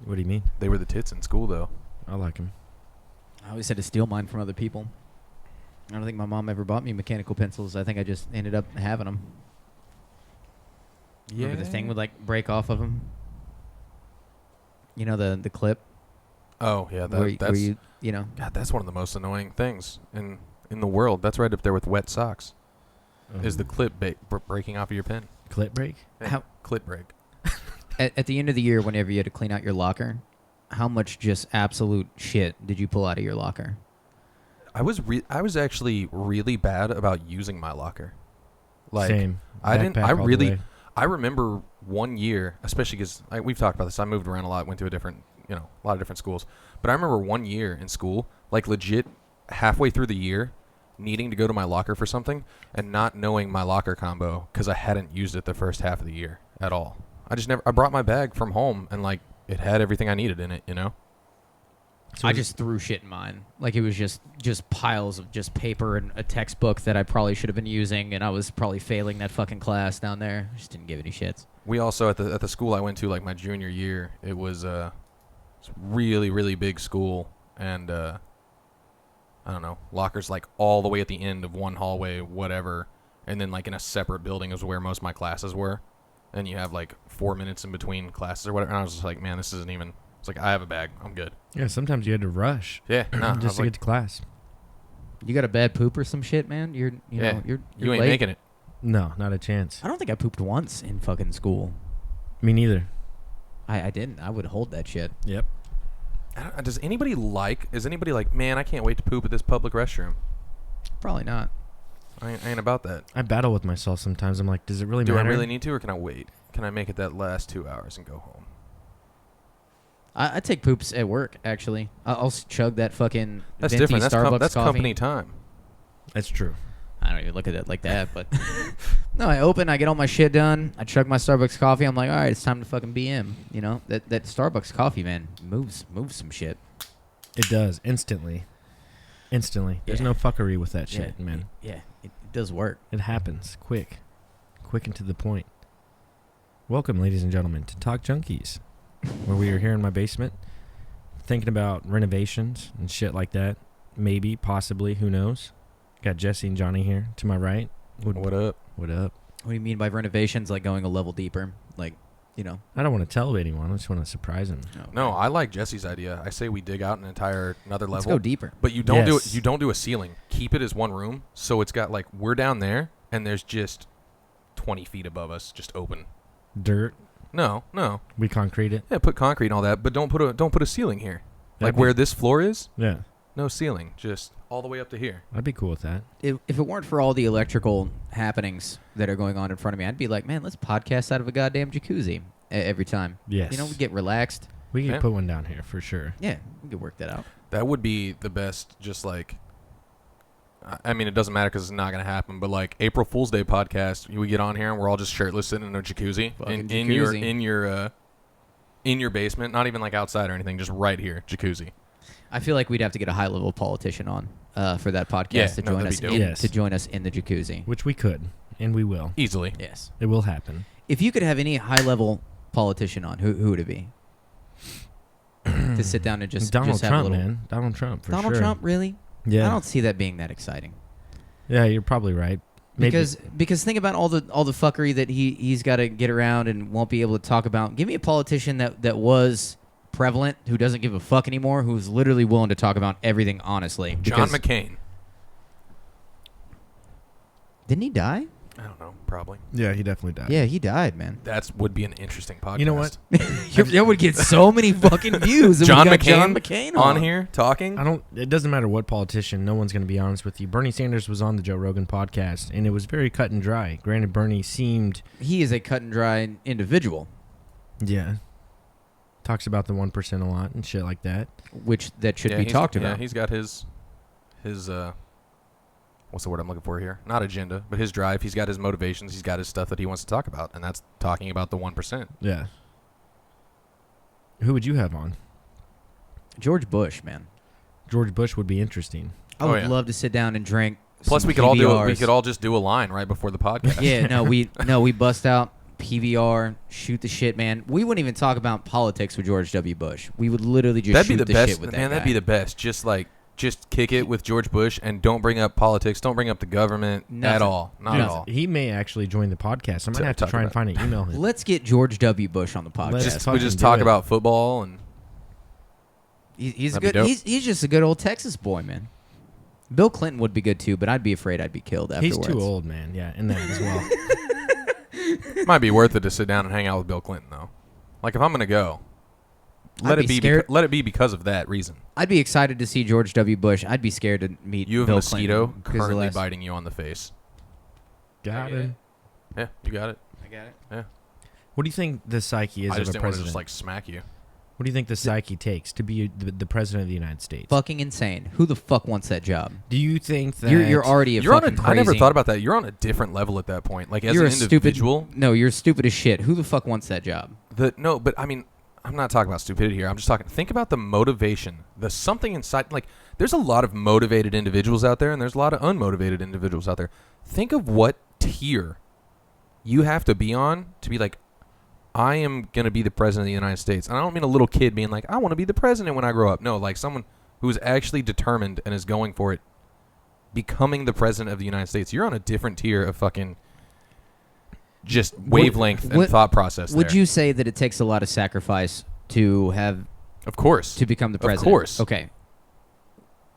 What do you mean? They were the tits in school, though. I like them. I always had to steal mine from other people. I don't think my mom ever bought me mechanical pencils. I think I just ended up having them. Yeah. Remember the thing would like break off of them? You know, the clip? Oh, yeah. where That's you know. God, that's one of the most annoying things in the world. That's right up there with wet socks. Is the clip breaking off of your pen? Clip break? Yeah, How- clip break. At the end of the year, whenever you had to clean out your locker, how much just absolute shit did you pull out of your locker? I was actually really bad about using my locker. Like, Same. I didn't. Backpack I all the really. way. I remember one year, especially because we've talked about this. I moved around a lot, went to a lot of different schools. But I remember one year in school, like legit, halfway through the year, needing to go to my locker for something and not knowing my locker combo because I hadn't used it the first half of the year at all. I brought my bag from home and like it had everything I needed in it, you know? I just threw shit in mine. Like it was just piles of just paper and a textbook that I probably should have been using, and I was probably failing that fucking class down there. I just didn't give any shits. We also at the school I went to like my junior year, it was really, really big school, and I don't know, lockers like all the way at the end of one hallway, whatever, and then like in a separate building is where most of my classes were, and you have like 4 minutes in between classes or whatever. And I was just like, man, this isn't even. It's like I have a bag, I'm good. Yeah, sometimes you had to rush. Yeah, nah, just to get to class. You got a bad poop or some shit, man? You're you ain't ain't late. making it. No, not a chance. I don't think I pooped once in fucking school. Me neither. I didn't. I would hold that shit. Yep. Is anybody like, man, I can't wait to poop at this public restroom? Probably not. I ain't about that. I battle with myself sometimes. I'm like, does it really Do matter? I really need to, or can I wait? Can I make it that last 2 hours and go home? I take poops at work, actually. I'll chug that fucking That's venti different. Starbucks That's coffee. company time. That's true. I don't even look at it like that, but no, I open, I get all my shit done, I chug my Starbucks coffee. I'm like, all right, it's time to fucking BM. You know, that Starbucks coffee, man, moves some shit. It does instantly. There's Yeah. no fuckery with that shit, Yeah, man. Yeah, it does work. It happens quick and to the point. Welcome, ladies and gentlemen, to Talk Junkies, where we are here in my basement thinking about renovations and shit like that. Maybe, possibly, who knows? Got Jesse and Johnny here to my right. What up? What up? What do you mean by renovations? Like going a level deeper? Like, you know? I don't want to tell anyone. I just want to surprise them. No, I like Jesse's idea. I say we dig out another level. Let's go deeper. But you don't Yes. You don't do a ceiling. Keep it as one room, so it's got like we're down there and there's just 20 feet above us, just open. Dirt. No. We concrete it. Yeah, put concrete and all that, but don't put a ceiling here. That'd Like be- where this floor is, Yeah. no ceiling, just all the way up to here. I'd be cool with that. If it weren't for all the electrical happenings that are going on in front of me, I'd be like, man, let's podcast out of a goddamn jacuzzi every time. Yes. You know, we get relaxed. We could Yeah. put one down here for sure. Yeah, we could work that out. That would be the best. Just like, I mean, it doesn't matter because it's not gonna happen. But like April Fool's Day podcast, we get on here and we're all just shirtless sitting in a jacuzzi, Fucking in your basement, not even like outside or anything, just right here, jacuzzi. I feel like we'd have to get a high-level politician on for that podcast Yeah, to no, join that'd us be dope. Yes. to join us in the jacuzzi. Which we could, and we will. Easily. Yes. It will happen. If you could have any high-level politician on, who would it be? To sit down and just Donald just have Trump, a little. man. Donald Trump, for Donald sure. Trump, really? Yeah. I don't see that being that exciting. Yeah, you're probably right. Maybe. Because think about all the fuckery that he's got to get around and won't be able to talk about. Give me a politician that was prevalent, who doesn't give a fuck anymore, who's literally willing to talk about everything honestly. John McCain. Didn't he die? I don't know. Probably. Yeah, he definitely died. Yeah, he died, man. That would be an interesting podcast. You know what? That would get so many fucking views. if we John got McCain, John McCain on here talking. It doesn't matter what politician. No one's going to be honest with you. Bernie Sanders was on the Joe Rogan podcast, and it was very cut and dry. Granted, Bernie seemed... He is a cut and dry individual, Yeah. Talks about the 1% a lot and shit like that. which that should be he's- talked Yeah, about. he's got his what's the word I'm looking for here? Not agenda, but his drive. He's got his motivations. He's got his stuff that he wants to talk about, and that's talking about the 1%. Yeah. Who would you have on? George Bush, man. George Bush would be interesting. I Oh, would yeah. love to sit down and drink. Plus, some we could all do it. We PBRs. could all just do a line right before the podcast. Yeah, we bust out PVR, shoot the shit, man. We wouldn't even talk about politics with George W. Bush. We would literally just That'd shoot be the the best, shit with that man. guy. That'd be the best. Just kick it with George Bush and don't bring up politics. Don't bring up the government at Nothing. all. Not at all. He may actually join the podcast. I might have to Talk try and about find an email. him. Let's get George W. Bush on the podcast. Let's We fucking just do talk it. about football and He's a That'd be good. dope. He's just a good old Texas boy, man. Bill Clinton would be good too, but I'd be afraid I'd be killed He's afterwards. too old, man. Yeah, and that as well. might be worth it to sit down and hang out with Bill Clinton though. Like if I'm gonna go, I'd let be it be. scared. Let it be because of that reason. I'd be excited to see George W. Bush. I'd be scared to meet You have Bill a mosquito Clinton. 'cause the currently last- biting you on the face. Got him. Yeah, you got it. I got it. Yeah. What do you think the psyche is I of just a didn't want to president? just like smack you. What do you think the psyche takes to be the president of the United States? Fucking insane. Who the fuck wants that job? Do you think that You're already a You're on fucking a. crazy. I never thought about that. You're on a different level at that point. Like as You're an a stupid individual. No, you're stupid as shit. Who the fuck wants that job? No, but I mean, I'm not talking about stupidity here. I'm just talking. Think about the motivation. The something inside. Like, there's a lot of motivated individuals out there, and there's a lot of unmotivated individuals out there. Think of what tier you have to be on to be like, I am gonna be the president of the United States. And I don't mean a little kid being like, I want to be the president when I grow up. No, like someone who's actually determined and is going for it, becoming the president of the United States. You're on a different tier of fucking just wavelength and what- thought process. Would there. you say that it takes a lot of sacrifice to have Of course. to become the Of president? course. Okay.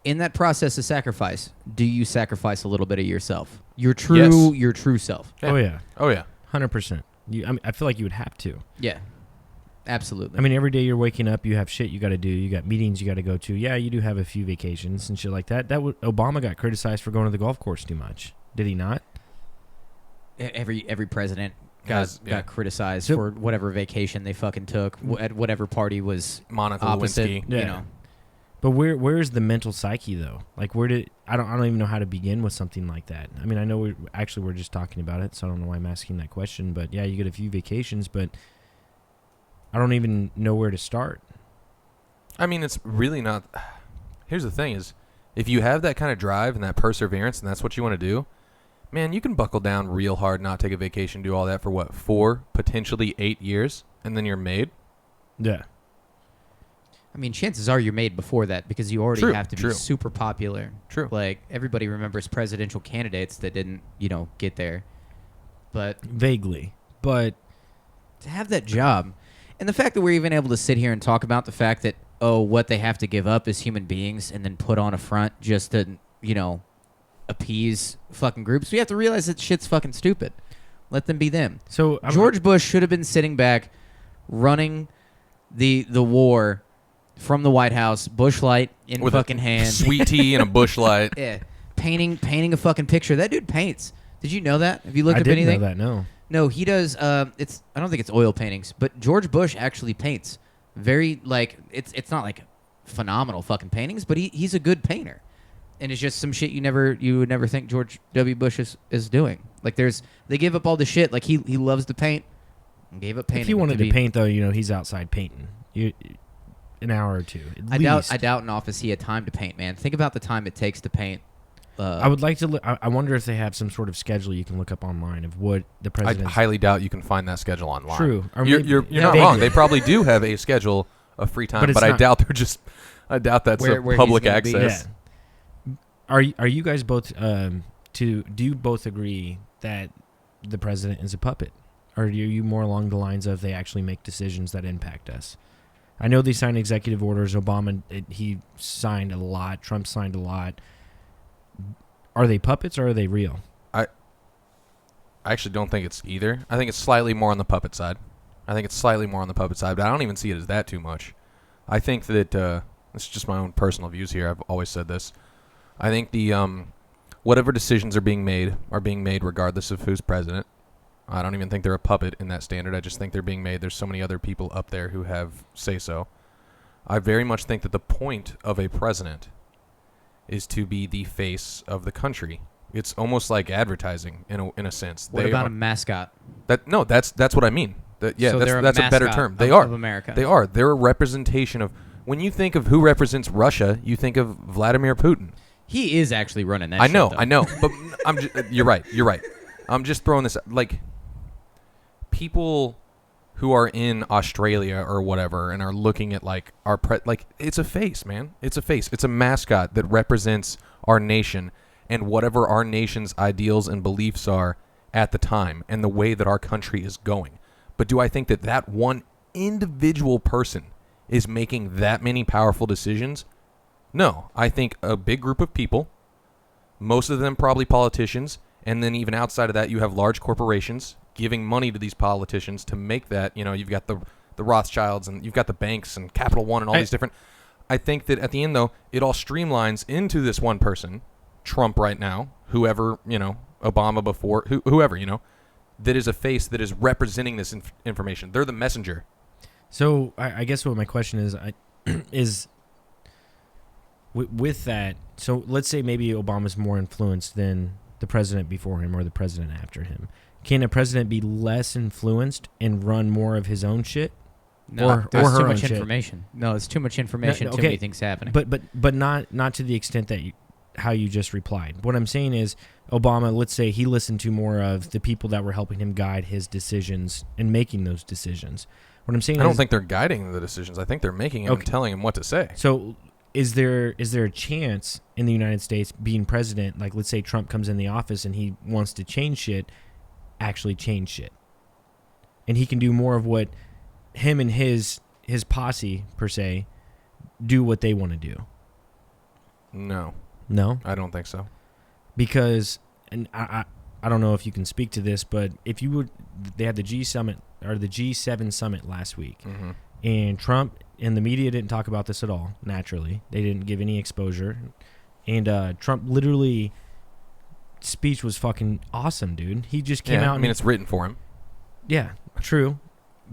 In that process of sacrifice, do you sacrifice a little bit of yourself? Your true self. Oh yeah, Oh yeah. 100%. I feel like you would have to. Yeah. Absolutely. I mean, every day you're waking up, you have shit you got to do. You got meetings you got to go to. Yeah, you do have a few vacations and shit like that. Obama got criticized for going to the golf course too much. Did he not? every president Guys, got yeah. criticized So- for whatever vacation they fucking took at whatever party was Monica opposite. Lewinsky. You Yeah. know. But where's the mental psyche though? Like I don't even know how to begin with something like that. I mean, I know we're just talking about it, so I don't know why I'm asking that question. But yeah, you get a few vacations, but I don't even know where to start. I mean, it's really not. Here's the thing: is if you have that kind of drive and that perseverance, and that's what you want to do, man, you can buckle down real hard, not take a vacation, do all that for what 4, potentially 8 years, and then you're made. Yeah. I mean, chances are you're made before that because you already True, have to be true. super popular. True. Like everybody remembers presidential candidates that didn't, get there. But Vaguely, but to have that job, and the fact that we're even able to sit here and talk about the fact that what they have to give up as human beings and then put on a front just to appease fucking groups, we have to realize that shit's fucking stupid. Let them be them. so George Bush should have been sitting back, running the war from the White House, Bush Light in With fucking a hand. sweet tea and a bush light. Yeah, painting a fucking picture. That dude paints. Did you know that? Have you looked I up didn't anything? know that. No. No, he does. I don't think it's oil paintings, but George Bush actually paints. Very it's not like phenomenal fucking paintings, but he's a good painter, and it's just some shit you would never think George W. Bush is doing. Like they give up all the shit. Like he loves to paint. And gave up painting. If he wanted to be- paint, though, he's outside painting. An hour or two. At least. I doubt in office he had time to paint. Man, think about the time it takes to paint. I would like to. I wonder if they have some sort of schedule you can look up online of what the I president. highly doubt you can find that schedule online. True. Or You're, maybe- you're, you're not vaguely. wrong. They probably do have a schedule of free time, But it's but I not- doubt they're just. I doubt that's Where he's public gonna be. access. Yeah. Are you guys both do you both agree that the president is a puppet, or are you more along the lines of they actually make decisions that impact us? I know they signed executive orders. Obama he signed a lot. Trump signed a lot. Are they puppets or are they real? I actually don't think it's either. I think it's slightly more on the puppet side. But I don't even see it as that too much. I think that this is just my own personal views here. I've always said this. I think the whatever decisions are being made regardless of who's president. I don't even think they're a puppet in that standard. I just think they're being made. There's so many other people up there who have say-so. I very much think that the point of a president is to be the face of the country. It's almost like advertising in a sense. What about a mascot? That's what I mean. So they're That's a better mascot term. They of- are of America. They are. They're a representation of. When you think of who represents Russia, you think of Vladimir Putin. He is actually running that. I shit, know, though. I know, but you're right. I'm just throwing this like people who are in Australia or whatever and are looking at like like it's a face, man. It's a face. It's a mascot that represents our nation and whatever our nation's ideals and beliefs are at the time and the way that our country is going. But do I think that that one individual person is making that many powerful decisions? No. I think a big group of people, most of them probably politicians, and then even outside of that you have large corporations giving money to these politicians to make that, you've got the Rothschilds and you've got the banks and Capital One and all these different. I think that at the end, though, it all streamlines into this one person, Trump right now, whoever, Obama before, whoever, that is a face that is representing this information. They're the messenger. So I guess what my question is, is with that, so let's say maybe Obama's more influenced than the president before him or the president after him. Can a president be less influenced and run more of his own shit? No, there's or her too much own information. Shit? No, it's too much information. No, Too many things happening. But not to the extent that how you just replied. What I'm saying is Obama, let's say he listened to more of the people that were helping him guide his decisions and making those decisions. What I'm saying I don't think they're guiding the decisions. I think they're making him and telling him what to say. So is there a chance in the United States being president, like let's say Trump comes in the office and he wants to change shit, actually change shit, and he can do more of what him and his posse per se do what they want to do? No, I don't think so. Because, and I don't know if you can speak to this, but if you would, they had the G7 summit last week, and Trump and the media didn't talk about this at all. Naturally, they didn't give any exposure, and Trump literally. Speech was fucking awesome, dude. He just came out. I mean, it's written for him. Yeah, true.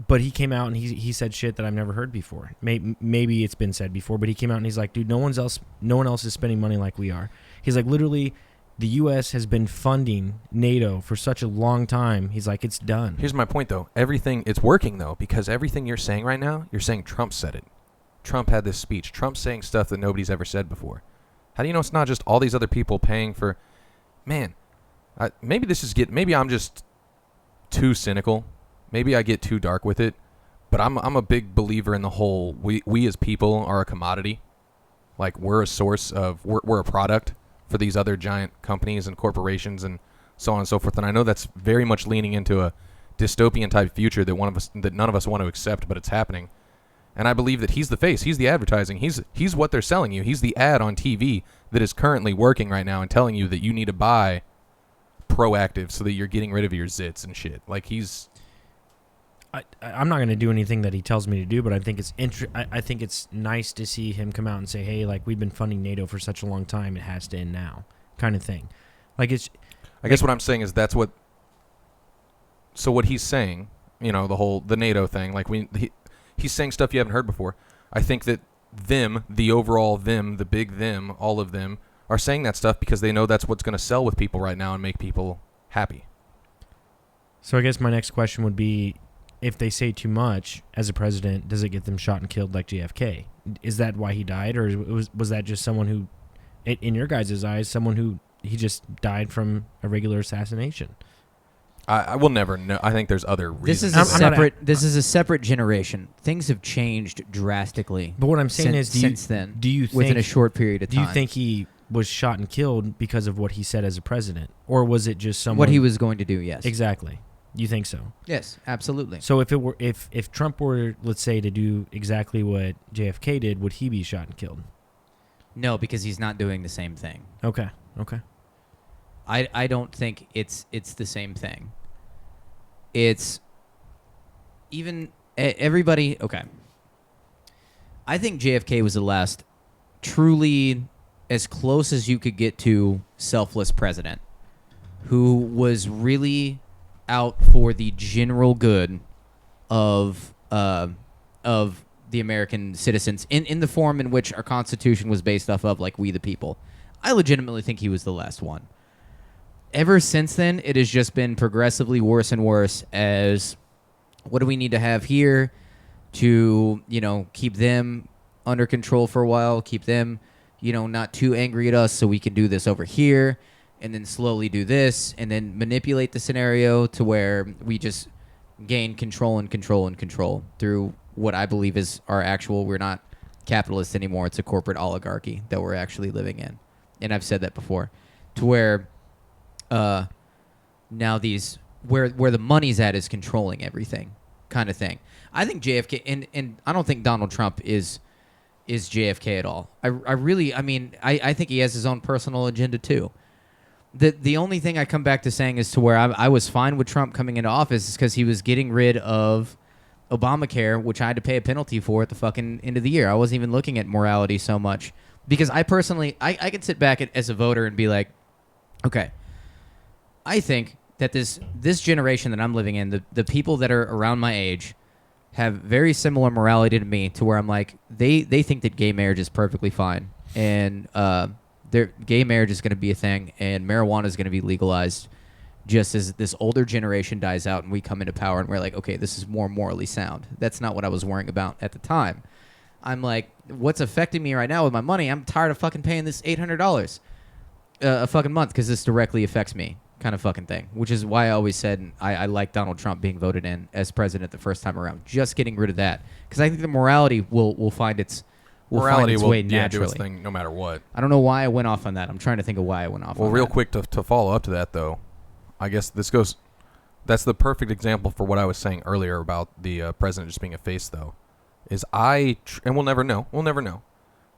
But he came out and he said shit that I've never heard before. Maybe it's been said before, but he came out and he's like, dude, no one else is spending money like we are. He's like, literally, the U.S. has been funding NATO for such a long time. He's like, it's done. Here's my point, though. It's working, though, because everything you're saying right now, you're saying Trump said it. Trump had this speech. Trump's saying stuff that nobody's ever said before. How do you know it's not just all these other people paying for... Man, maybe I'm just too cynical. Maybe I get too dark with it. But I'm a big believer in the whole we as people are a commodity. Like we're a source of we're a product for these other giant companies and corporations and so on and so forth. And I know that's very much leaning into a dystopian type future that none of us want to accept, but it's happening. And I believe that he's the face. He's the advertising. He's what they're selling you. He's the ad on TV that is currently working right now and telling you that you need to buy Proactive so that you're getting rid of your zits and shit. Like he's... I'm not going to do anything that he tells me to do, but I think it's I think it's nice to see him come out and say, hey, like we've been funding NATO for such a long time, it has to end now, kind of thing. Like it's... I guess what I'm saying is that's what... So what he's saying, the NATO thing, like he's saying stuff you haven't heard before. I think that the big them, all of them, are saying that stuff because they know that's what's going to sell with people right now and make people happy. So I guess my next question would be, if they say too much as a president, does it get them shot and killed like JFK? Is that why he died, or was that just someone who, in your guys' eyes, someone who he just died from a regular assassination? I will never know. I think there's other reasons. This is a separate generation. Things have changed drastically. But what I'm saying is, do you think within a short period of time? Do you think he was shot and killed because of what he said as a president, or was it just someone? What he was going to do? Yes, exactly. You think so? Yes, absolutely. So if Trump were, let's say, to do exactly what JFK did, would he be shot and killed? No, because he's not doing the same thing. Okay. I don't think it's the same thing. It's even everybody. Okay. I think JFK was the last truly as close as you could get to selfless president who was really out for the general good of the American citizens in the form in which our Constitution was based off of, like we the people. I legitimately think he was the last one. Ever since then, it has just been progressively worse and worse as what do we need to have here to, keep them under control for a while, keep them, not too angry at us so we can do this over here, and then slowly do this, and then manipulate the scenario to where we just gain control and control and control through what I believe is our actual. We're not capitalists anymore. It's a corporate oligarchy that we're actually living in, and I've said that before, to where now these where the money's at is controlling everything, kind of thing. I think JFK and I don't think Donald Trump is JFK at all. I think he has his own personal agenda too. The only thing I come back to saying is to where I was fine with Trump coming into office is because he was getting rid of Obamacare, which I had to pay a penalty for at the fucking end of the year. I wasn't even looking at morality so much because I personally, I can sit back as a voter and be like, okay, I think that this generation that I'm living in, the people that are around my age have very similar morality to me, to where I'm like, they think that gay marriage is perfectly fine, and gay marriage is going to be a thing, and marijuana is going to be legalized just as this older generation dies out and we come into power and we're like, okay, this is more morally sound. That's not what I was worrying about at the time. I'm like, what's affecting me right now with my money, I'm tired of fucking paying this $800 a fucking month because this directly affects me, kind of fucking thing, which is why I always said I like Donald Trump being voted in as president the first time around, just getting rid of that, because I think the morality will find its way naturally. Do its thing no matter what. I don't know why I went off on that. I'm trying to think of why I went off on that. Well, real quick to follow up to that, though, I guess that's the perfect example for what I was saying earlier about the president just being a face, though, is and we'll never know,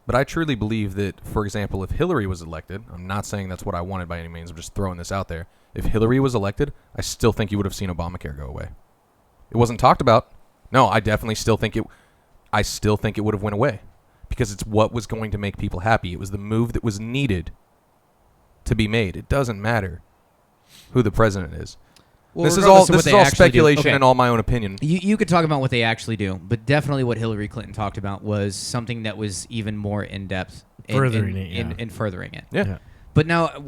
but I truly believe that, for example, if Hillary was elected, I'm not saying that's what I wanted by any means, I'm just throwing this out there. If Hillary was elected, I still think you would have seen Obamacare go away. It wasn't talked about. No, I definitely still think it would have went away, because it's what was going to make people happy. It was the move that was needed to be made. It doesn't matter who the president is. Well, this is all speculation okay, and all my own opinion. You could talk about what they actually do, but definitely what Hillary Clinton talked about was something that was even more in depth, furthering it. Yeah. But now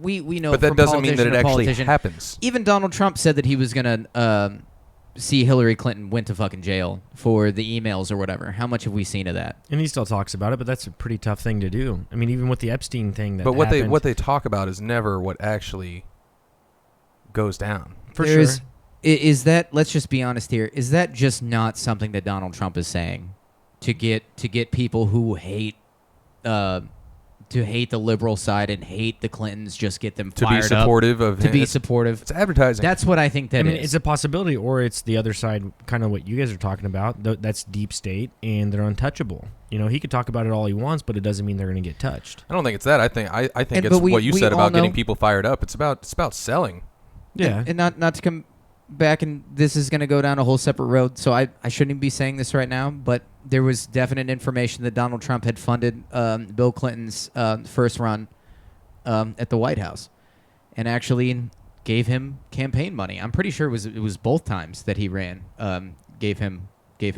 we know. But that from doesn't mean that it actually politician, happens. Even Donald Trump said that he was gonna see Hillary Clinton went to fucking jail for the emails or whatever. How much have we seen of that? And he still talks about it, but that's a pretty tough thing to do. I mean, even with the Epstein thing that happened, what they talk about is never what actually goes down. For sure. Is that, let's just be honest here, is that just not something that Donald Trump is saying to get people who hate the liberal side and hate the Clintons, just get them fired up? To be supportive of him. To be supportive. It's advertising. That's what I think that is. It's a possibility, or it's the other side, kind of what you guys are talking about. That's deep state, and they're untouchable. You know, he could talk about it all he wants, but it doesn't mean they're going to get touched. I don't think it's that. I think it's what you said about getting people fired up. It's about selling. Yeah. And not to come back, and this is going to go down a whole separate road, so I shouldn't be saying this right now, but there was definite information that Donald Trump had funded Bill Clinton's first run at the White House, and actually gave him campaign money. I'm pretty sure it was both times that he ran, gave him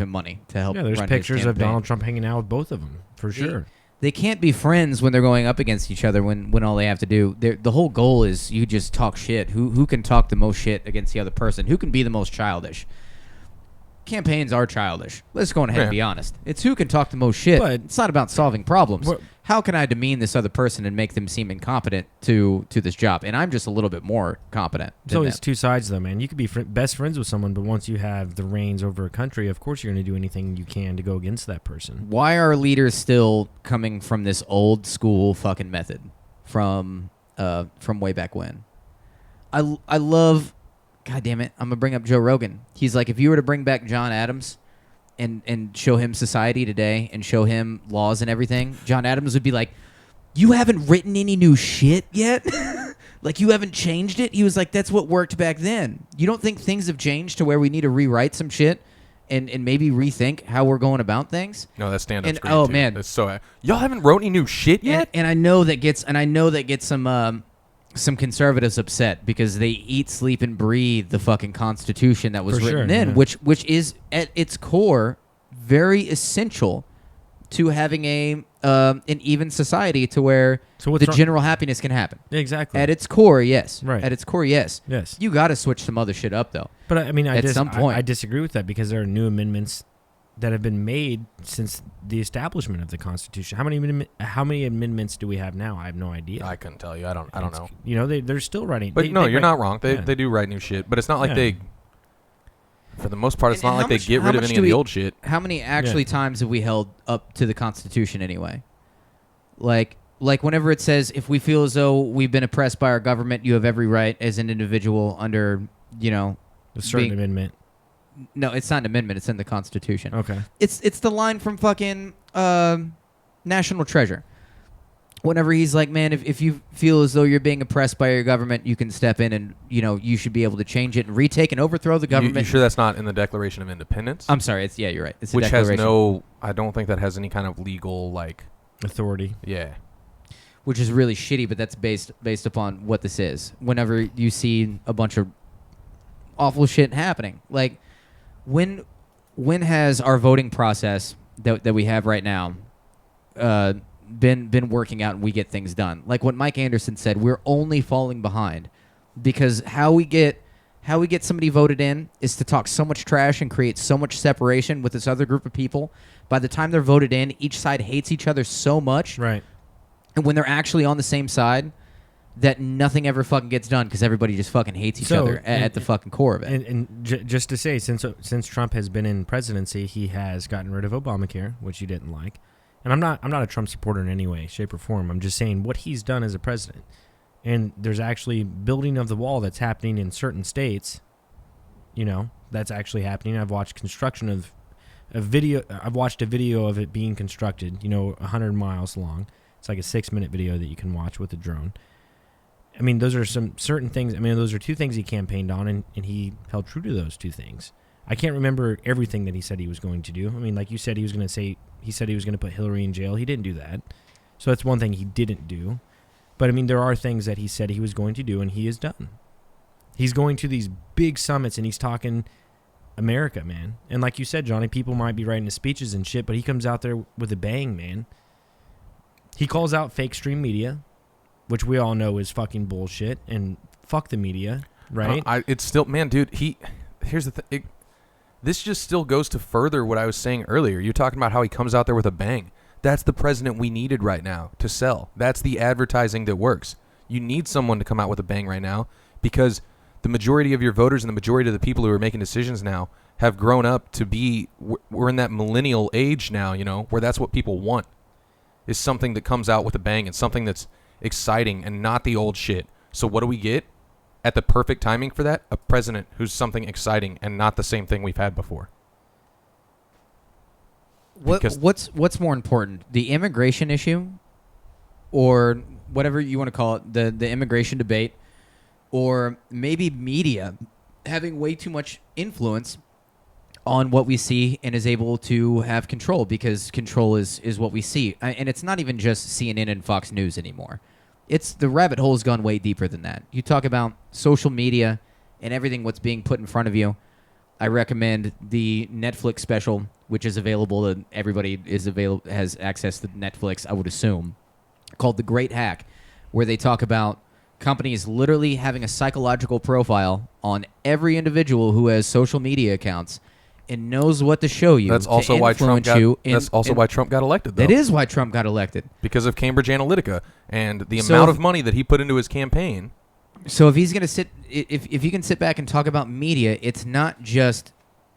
money to help. Yeah, there's run pictures his of campaign. Donald Trump hanging out with both of them, for sure. They can't be friends when they're going up against each other when all they have to do. The whole goal is you just talk shit. Who can talk the most shit against the other person? Who can be the most childish? Campaigns are childish. Let's go ahead and be honest. It's who can talk the most shit. But it's not about solving problems. What, How can I demean this other person and make them seem incompetent to this job? And I'm just a little bit more competent. It's always two sides, though, man. You could be best friends with someone, but once you have the reins over a country, of course you're going to do anything you can to go against that person. Why are leaders still coming from this old school fucking method from way back when? I love, God damn it, I'm going to bring up Joe Rogan. He's like, if you were to bring back John Adams and show him society today and show him laws and everything, John Adams would be like, you haven't written any new shit yet? Like, you haven't changed it? He was like, that's what worked back then. You don't think things have changed to where we need to rewrite some shit and maybe rethink how we're going about things? No, that stand-up's great, oh, too. man. That's so, y'all haven't wrote any new shit yet? And I know that gets some conservatives upset because they eat, sleep, and breathe the fucking Constitution that was written in, which is at its core very essential to having an even society to where the general happiness can happen. Exactly. At its core, yes. Right. At its core, yes. Yes. You got to switch some other shit up, though. But I mean, at some point, I disagree with that because there are new amendments that have been made since the establishment of the Constitution. How many amendments do we have now? I have no idea. I couldn't tell you. I don't know. You know, they're still writing. But you're not wrong. They do write new shit, but it's not like they For the most part, it's And not like they get how rid of much any do of the we- old shit. How many actually times have we held up to the Constitution anyway? Like whenever it says, if we feel as though we've been oppressed by our government, you have every right as an individual under, A certain amendment. No, it's not an amendment. It's in the Constitution. Okay. It's the line from fucking National Treasure. Whenever he's like, man, if you feel as though you're being oppressed by your government, you can step in and, you should be able to change it and retake and overthrow the government. You sure that's not in the Declaration of Independence? I'm sorry. You're right. It's a which has declaration. I don't think that has any kind of legal, Authority. yeah. Which is really shitty, but that's based upon what this is. Whenever you see a bunch of awful shit happening, like when has our voting process that we have right now been working out and we get things done? Like what Mike Anderson said, we're only falling behind because how we get somebody voted in is to talk so much trash and create so much separation with this other group of people. By the time they're voted in, each side hates each other so much. Right. And when they're actually on the same side, that nothing ever fucking gets done because everybody just fucking hates each other at the fucking core of it. And just to say, since Trump has been in presidency, he has gotten rid of Obamacare, which he didn't like. And I'm not a Trump supporter in any way, shape, or form. I'm just saying what he's done as a president. And there's actually building of the wall that's happening in certain states. That's actually happening. I've watched construction of a video. I've watched a video of it being constructed. 100 miles long. It's like a 6-minute video that you can watch with a drone. I mean, those are some certain things. I mean, those are two things he campaigned on, and he held true to those two things. I can't remember everything that he said he was going to do. I mean, like you said, he said he was going to put Hillary in jail. He didn't do that. So that's one thing he didn't do. But, I mean, there are things that he said he was going to do, and he has done. He's going to these big summits, and he's talking America, man. And like you said, Johnny, people might be writing his speeches and shit, but he comes out there with a bang, man. He calls out fake stream media, which we all know is fucking bullshit, and fuck the media, right? It's still, man, dude, here's the thing. This just still goes to further what I was saying earlier. You're talking about how he comes out there with a bang. That's the president we needed right now to sell. That's the advertising that works. You need someone to come out with a bang right now because the majority of your voters and the majority of the people who are making decisions now have grown up to be, we're in that millennial age now, where that's what people want, is something that comes out with a bang and something that's exciting and not the old shit. So what do we get at the perfect timing for that? A president who's something exciting and not the same thing we've had before. What's more important, the immigration issue, or whatever you want to call it, the immigration debate, or maybe media having way too much influence on what we see and is able to have control, because control is what we see. And it's not even just CNN and Fox News anymore. It's the rabbit hole has gone way deeper than that. You talk about social media and everything what's being put in front of you. I recommend the Netflix special, which is available to everybody has access to Netflix, I would assume, called The Great Hack, where they talk about companies literally having a psychological profile on every individual who has social media accounts and knows what to show you. That's also why Trump got elected, though. That is why Trump got elected. Because of Cambridge Analytica and the amount of money that he put into his campaign. So if he's going to if you can sit back and talk about media, it's not just,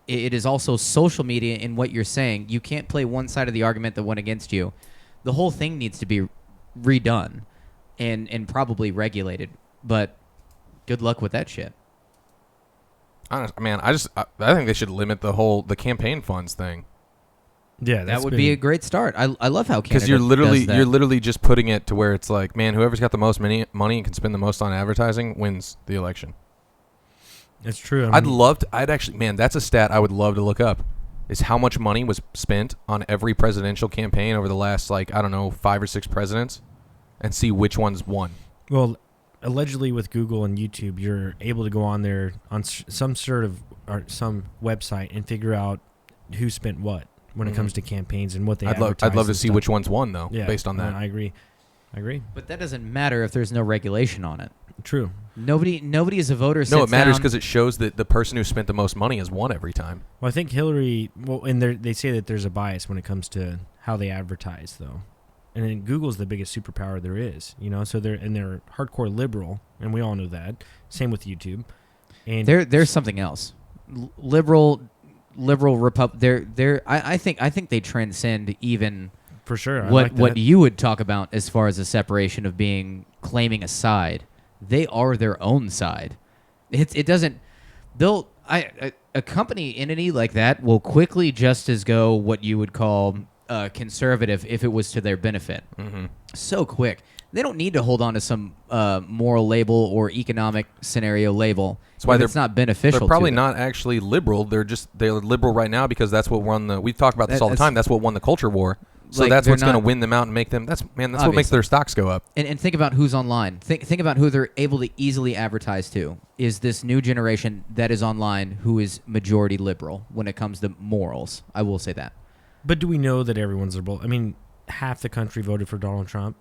it is also social media in what you're saying. You can't play one side of the argument that went against you. The whole thing needs to be redone and probably regulated. But good luck with that shit. Honestly, man, I think they should limit the campaign funds thing. Yeah, that would be a great start. I love how Canada because you're literally just putting it to where it's like, man, whoever's got the most money and can spend the most on advertising wins the election. That's true. That's a stat I would love to look up. Is how much money was spent on every presidential campaign over the last 5 or 6 presidents, and see which ones won. Well, allegedly with Google and YouTube, you're able to go on there on some website and figure out who spent what when it comes to campaigns and what they advertise. I'd love to see which ones won, though, based on that. I agree. But that doesn't matter if there's no regulation on it. True. Nobody as a voter sits No, it matters down. because it shows that the person who spent the most money has won every time. Well, I think Hillary, and they say that there's a bias when it comes to how they advertise, though. And then Google's the biggest superpower there is, so they're hardcore liberal, and we all know that. Same with YouTube. And there's something else. liberal I think they transcend even For sure. I what like that. what you would talk about as far as a separation of being claiming a side. They are their own side. It doesn't. A company entity like that will quickly just as go what you would call conservative if it was to their benefit. Mm-hmm. So quick. They don't need to hold on to some moral label or economic scenario label. That's why it's not beneficial. They're probably to them. not actually liberal. They're liberal right now because that's what won the. We talk about this all the That's- time. That's what won the culture war. So Like, that's they're what's going to not- win them out and make them. That's what makes Obviously. their stocks go up. And think about who's online. Think about who they're able to easily advertise to. Is this new generation that is online who is majority liberal when it comes to morals? I will say that. But do we know that everyone's liberal? I mean, half the country voted for Donald Trump,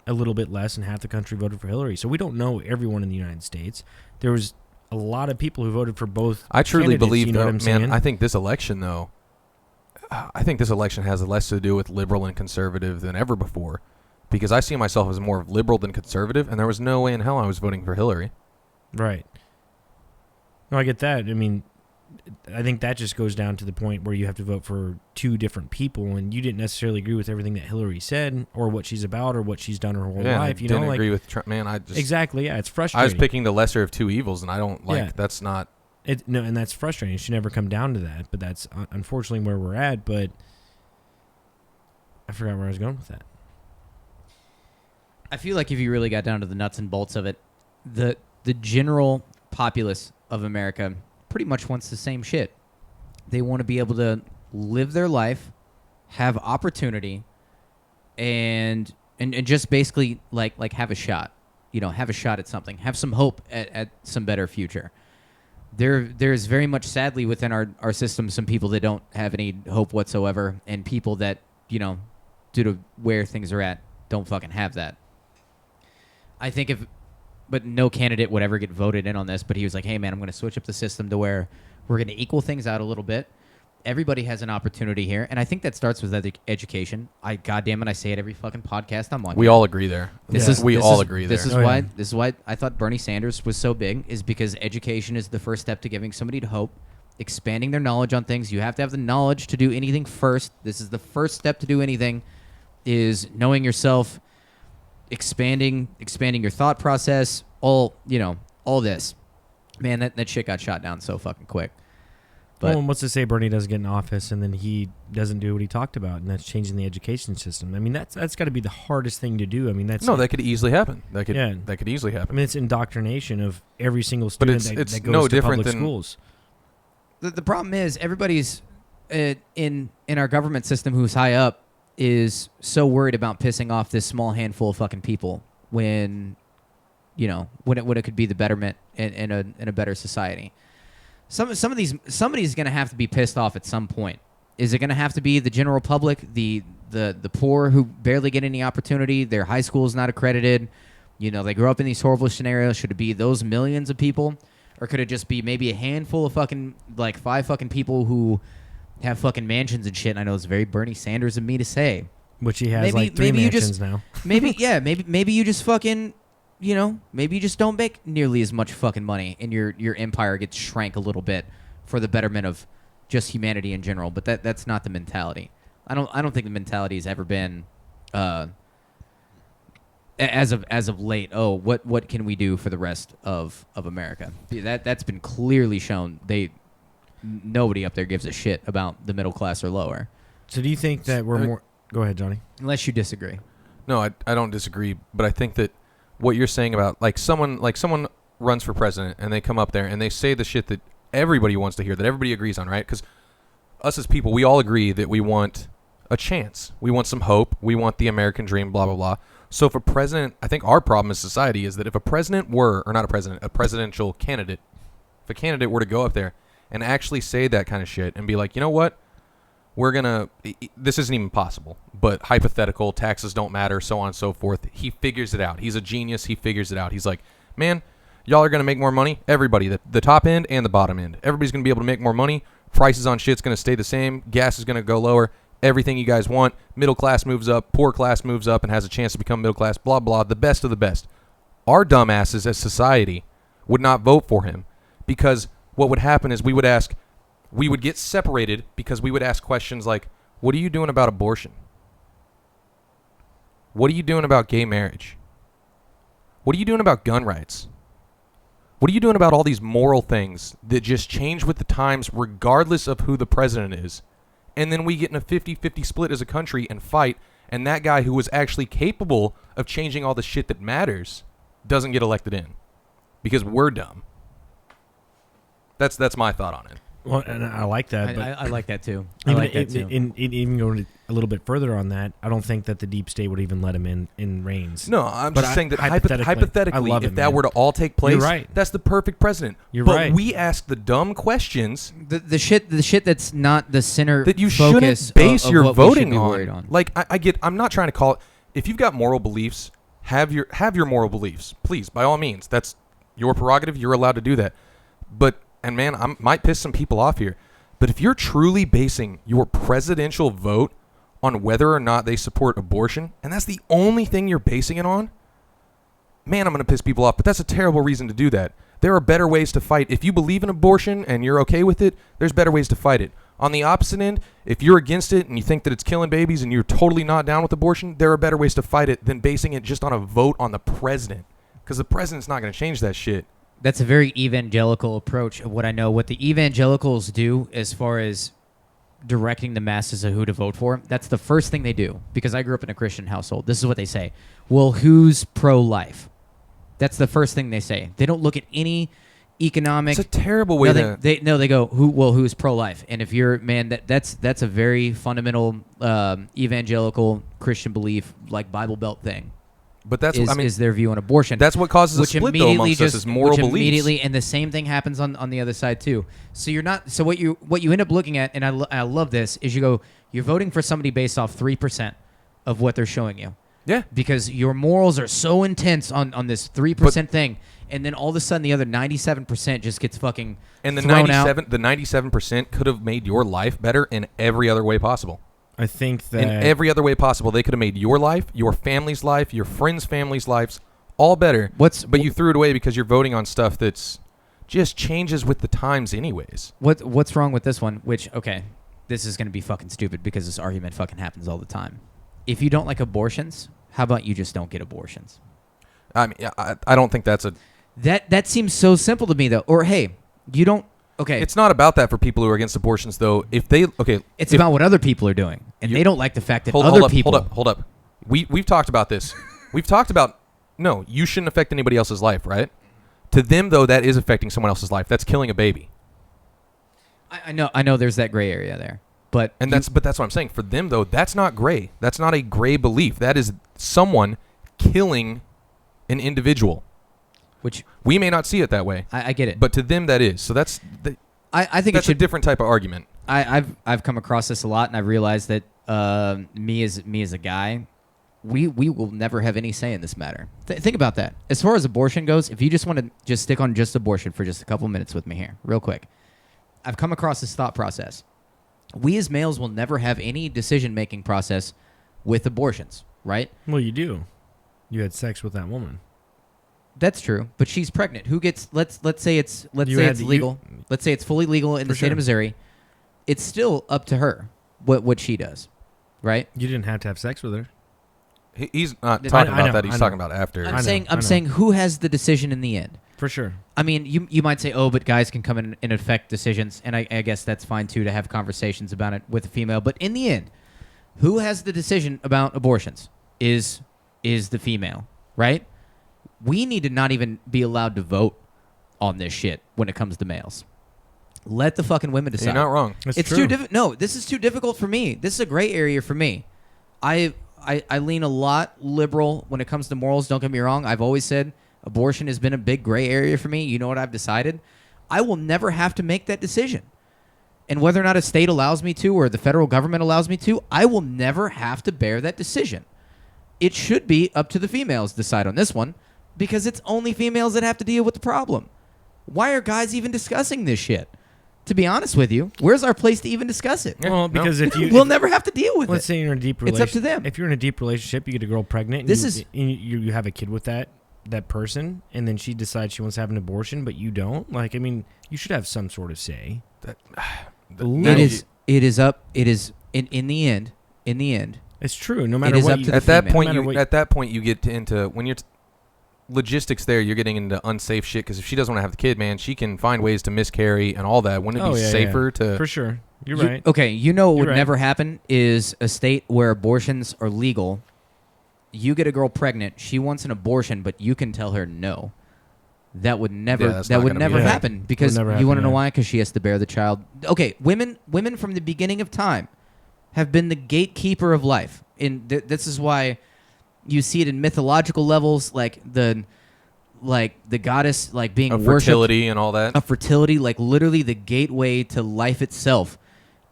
a little bit less, and half the country voted for Hillary. So we don't know everyone in the United States. There was a lot of people who voted for both. I truly candidates, believe, you know what I'm man. saying? I think this election, though. I think this election has less to do with liberal and conservative than ever before, because I see myself as more liberal than conservative, and there was no way in hell I was voting for Hillary. Right. No, I get that. I mean, I think that just goes down to the point where you have to vote for two different people, and you didn't necessarily agree with everything that Hillary said, or what she's about, or what she's done her whole Yeah, life. I You didn't know, agree with Trump. Man, I just exactly. Yeah, it's I frustrating. was picking the lesser of two evils, and I don't like. Yeah. That's not. No, and that's frustrating. It should never come down to that, but that's unfortunately where we're at. But I forgot where I was going with that. I feel like if you really got down to the nuts and bolts of it, the general populace of America pretty much wants the same shit. They want to be able to live their life, have opportunity, and just basically like have a shot. You know, have a shot at something. Have some hope at some better future. There's very much, sadly, within our system, some people that don't have any hope whatsoever, and people that, you know, due to where things are at, don't fucking have that. I think but no candidate would ever get voted in on this, but he was like, hey, man, I'm going to switch up the system to where we're going to equal things out a little bit. Everybody has an opportunity here, and I think that starts with education. Goddamn it, I say it every fucking podcast I'm on. We all agree there. This Yeah. is we this all is- agree there. This is Oh, why yeah. this is why I thought Bernie Sanders was so big, is because education is the first step to giving somebody hope, expanding their knowledge on things. You have to have the knowledge to do anything first. This is the first step to do anything, is knowing yourself, expanding your thought process. All this. Man, that shit got shot down so fucking quick. But Well, what's to say Bernie doesn't get in office and then he doesn't do what he talked about, and that's changing the education system? I mean, that's got to be the hardest thing to do. I mean, that's No, that could easily happen. That could easily I happen. mean, it's indoctrination of every single But student it's that goes no to different public than- schools. the problem is everybody's in our government system who's high up is so worried about pissing off this small handful of fucking people when it could be the betterment in a better society. Somebody's going to have to be pissed off at some point. Is it going to have to be the general public, the poor who barely get any opportunity? Their high school is not accredited. You know, they grew up in these horrible scenarios. Should it be those millions of people, or could it just be maybe a handful of fucking 5 fucking people who have fucking mansions and shit? And I know it's very Bernie Sanders of me to say. Which he has Maybe- like 3 maybe you mansions just- now. Maybe you just fucking, maybe you just don't make nearly as much fucking money, and your empire gets shrank a little bit for the betterment of just humanity in general. But that's not the mentality. I don't think the mentality has ever been, as of late. Oh, what can we do for the rest of America? That's been clearly shown. Nobody up there gives a shit about the middle class or lower, So do you think that we're more... Go ahead, Johnny. unless you disagree. No, I don't disagree, but I think that what you're saying about someone runs for president and they come up there and they say the shit that everybody wants to hear, that everybody agrees on, right? Because us as people, we all agree that we want a chance. We want some hope. We want the American dream, blah, blah, blah. So if a president, I think our problem as society is that if a president were, or not a president, a presidential candidate, if a candidate were to go up there and actually say that kind of shit and be like, you know what? This isn't even possible, but hypothetical, taxes don't matter, so on and so forth. He figures it out. He's a genius. He figures it out. He's like, man, y'all are going to make more money. Everybody, the top end and the bottom end. Everybody's going to be able to make more money. Prices on shit's going to stay the same. Gas is going to go lower. Everything you guys want. Middle class moves up. Poor class moves up and has a chance to become middle class. Blah, blah. The best of the best. Our dumbasses as society would not vote for him because what would happen is we would get separated because we would ask questions like, what are you doing about abortion? What are you doing about gay marriage? What are you doing about gun rights? What are you doing about all these moral things that just change with the times regardless of who the president is? And then we get in a 50-50 split as a country and fight, and that guy who was actually capable of changing all the shit that matters doesn't get elected in because we're dumb. That's my thought on it. Well, and I like that. But I like that too. I like that too. Even going a little bit further on that, I don't think that the deep state would even let him in reigns. No, I'm just saying that hypothetically, if that were to all take place, You're right. That's the perfect president. You're but right. we ask the dumb questions The shit that's not the center that you focus shouldn't base of your what we should voting be worried on. Like I'm not trying to call it. If you've got moral beliefs, have your moral beliefs, please, by all means. That's your prerogative. You're allowed to do that. But and man, I might piss some people off here. But if you're truly basing your presidential vote on whether or not they support abortion, and that's the only thing you're basing it on, man, I'm going to piss people off. But that's a terrible reason to do that. There are better ways to fight. If you believe in abortion and you're okay with it, there's better ways to fight it. On the opposite end, if you're against it and you think that it's killing babies and you're totally not down with abortion, there are better ways to fight it than basing it just on a vote on the president. Because the president's not going to change that shit. That's a very evangelical approach of what I know. What the evangelicals do as far as directing the masses of who to vote for, that's the first thing they do. Because I grew up in a Christian household. This is what they say. Well, who's pro-life? That's the first thing they say. They don't look at any economic... It's a terrible way they go, who's pro-life? And if you're, man, that's a very fundamental evangelical Christian belief, like Bible Belt thing. But that's is their view on abortion. That's what causes a split though amongst us is moral beliefs. Immediately, and the same thing happens on the other side too. So you're not. So what you end up looking at, and I love this, is you're voting for somebody based off 3% of what they're showing you. Yeah. Because your morals are so intense on this 3% thing, and then all of a sudden the other 97% just gets fucking and the thrown 97% could have made your life better in every other way possible. I think that in every other way possible, they could have made your life, your family's life, your friends' families' lives all better. But you threw it away because you're voting on stuff that's just changes with the times anyways. What's wrong with this one? Which, okay, this is going to be fucking stupid because this argument fucking happens all the time. If you don't like abortions, how about you just don't get abortions? I mean, I don't think that's a... That seems so simple to me, though. Or, hey, you don't... Okay. It's not about that for people who are against abortions, though. It's about what other people are doing, and they don't like the fact that people. Hold up. We've talked about this. We've talked about no, you shouldn't affect anybody else's life, right? To them, though, that is affecting someone else's life. That's killing a baby. I know. There's that gray area there, but that's what I'm saying. For them, though, that's not gray. That's not a gray belief. That is someone killing an individual. Which we may not see it that way. I get it, but to them that is. So I think that's a different type of argument. I've come across this a lot, and I've realized that me as a guy, we will never have any say in this matter. Think about that. As far as abortion goes, if you just want to just stick on just abortion for just a couple minutes with me here, real quick, I've come across this thought process. We as males will never have any decision-making process with abortions, right? Well, you do. You had sex with that woman. That's true, but she's pregnant. Who gets? Let's say it's legal. Let's say it's fully legal in the state of Missouri. It's still up to her what she does, right? You didn't have to have sex with her. He's not talking about that. He's talking about after. I'm saying who has the decision in the end? For sure. I mean, you might say, oh, but guys can come in and affect decisions, and I guess that's fine too to have conversations about it with a female. But in the end, who has the decision about abortions? Is the female, right? We need to not even be allowed to vote on this shit when it comes to males. Let the fucking women decide. You're not wrong. It's too difficult. No, this is too difficult for me. This is a gray area for me. I lean a lot liberal when it comes to morals. Don't get me wrong. I've always said abortion has been a big gray area for me. You know what I've decided? I will never have to make that decision. And whether or not a state allows me to or the federal government allows me to, I will never have to bear that decision. It should be up to the females to decide on this one. Because it's only females that have to deal with the problem. Why are guys even discussing this shit? To be honest with you, where's our place to even discuss it? Well, because we'll never have to deal with it. Let's say you're in a deep relationship. It's up to them. If you're in a deep relationship, you get a girl pregnant. And you have a kid with that. that person, and then she decides she wants to have an abortion, but you don't. Like, I mean, you should have some sort of say. It is up. It is in the end. In the end, it's true. No matter is what. up to You, the at that female. point, No matter at that point, you get into when you're logistics. There, you're getting into unsafe shit because if she doesn't want to have the kid, man, she can find ways to miscarry and all that. Wouldn't it be safer to? For sure. You're right. Okay, you know what You're would right. never happen is a state where abortions are legal. You get a girl pregnant, she wants an abortion, but you can tell her no. That would never. Yeah, that's that not would gonna never be right. happen because never you happen, want to know yeah. why? Because she has to bear the child. Okay, women from the beginning of time have been the gatekeeper of life, and this is why you see it in mythological levels, like the goddess, like being Of worshipped. fertility and all that. Of fertility, like literally the gateway to life itself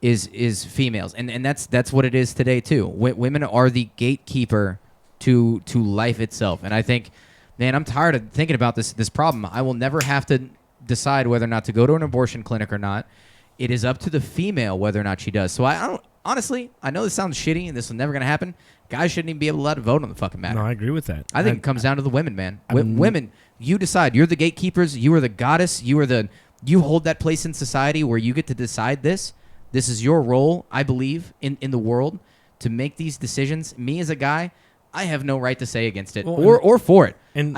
is females, and that's what it is today too. Women are the gatekeeper to life itself, and I think, man, I'm tired of thinking about this problem. I will never have to decide whether or not to go to an abortion clinic or not. It is up to the female whether or not she does. So I don't honestly. I know this sounds shitty, and this is never gonna happen. Guys shouldn't even be able to vote on the fucking matter. No, I agree with that. I think it comes down to the women, man. Women, you decide. You're the gatekeepers. You are the goddess. You hold that place in society where you get to decide this. This is your role, I believe, in the world to make these decisions. Me as a guy, I have no right to say against it or for it. and-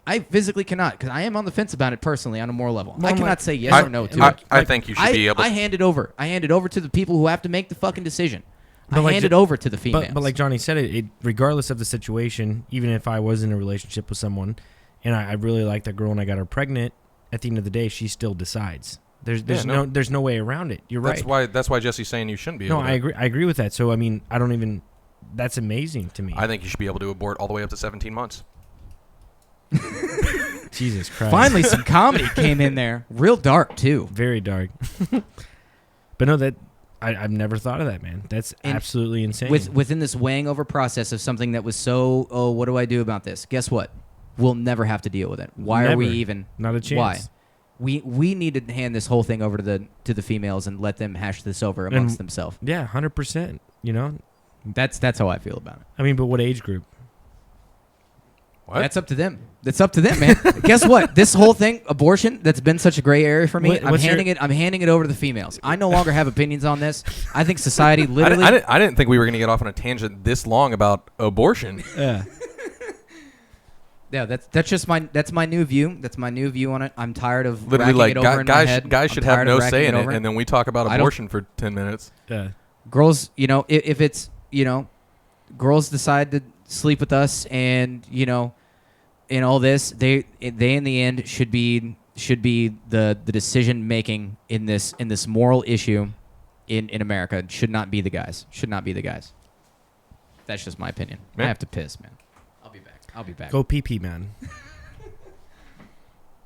I physically cannot because I am on the fence about it personally on a moral level. Well, I I'm cannot like- say yes or no to it. I think you should be able. I hand it over. I hand it over to the people who have to make the fucking decision. But I like hand Jo- it over to the females. But like Johnny said, it regardless of the situation, even if I was in a relationship with someone and I really liked that girl and I got her pregnant, at the end of the day, she still decides. There's no way around it. You're right. That's why Jesse's saying you shouldn't be. No, able to. I agree with that. So I mean, I don't even. That's amazing to me. I think you should be able to abort all the way up to 17 months. Jesus Christ. Finally, some comedy came in there. Real dark too. Very dark. But no, I've never thought of that, man. That's absolutely insane. Within this weighing over process of something that was so, what do I do about this? Guess what? We'll never have to deal with it. Why are we Never. even? Not a chance. Why? We need to hand this whole thing over to the females and let them hash this over amongst themselves. Yeah, 100%. You know, That's how I feel about it. I mean, but what age group? What? That's up to them. That's up to them, man. Guess what? This whole thing, abortion, that's been such a gray area for me. I'm handing it over to the females. I no longer have opinions on this. I think society literally. I didn't think we were going to get off on a tangent this long about abortion. Yeah. Yeah, that's just my new view. That's my new view on it. I'm tired of Literally, racking like it over in my head. guys I'm should have tired of no racking say in it, over. and then we talk about I don't- abortion for 10 minutes. Yeah. Girls, if it's, girls decide to sleep with us and, in all this, they in the end should be the decision making in this moral issue in America. It should not be the guys. Should not be the guys. That's just my opinion. Yeah. I have to piss, man. I'll be back. Go pee, man.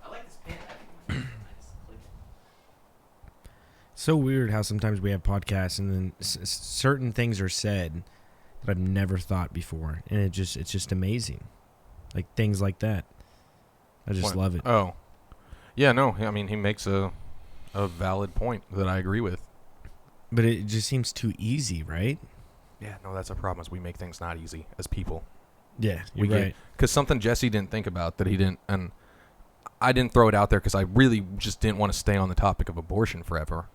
I like this pen. So weird how sometimes we have podcasts and then certain things are said that I've never thought before, and it's just amazing, like things like that. I just love it. Oh, yeah, no, I mean he makes a valid point that I agree with. But it just seems too easy, right? Yeah, no, that's a problem. Is we make things not easy as people. Yeah, We you're right. because something Jesse didn't think about that he didn't, and I didn't throw it out there because I really just didn't want to stay on the topic of abortion forever.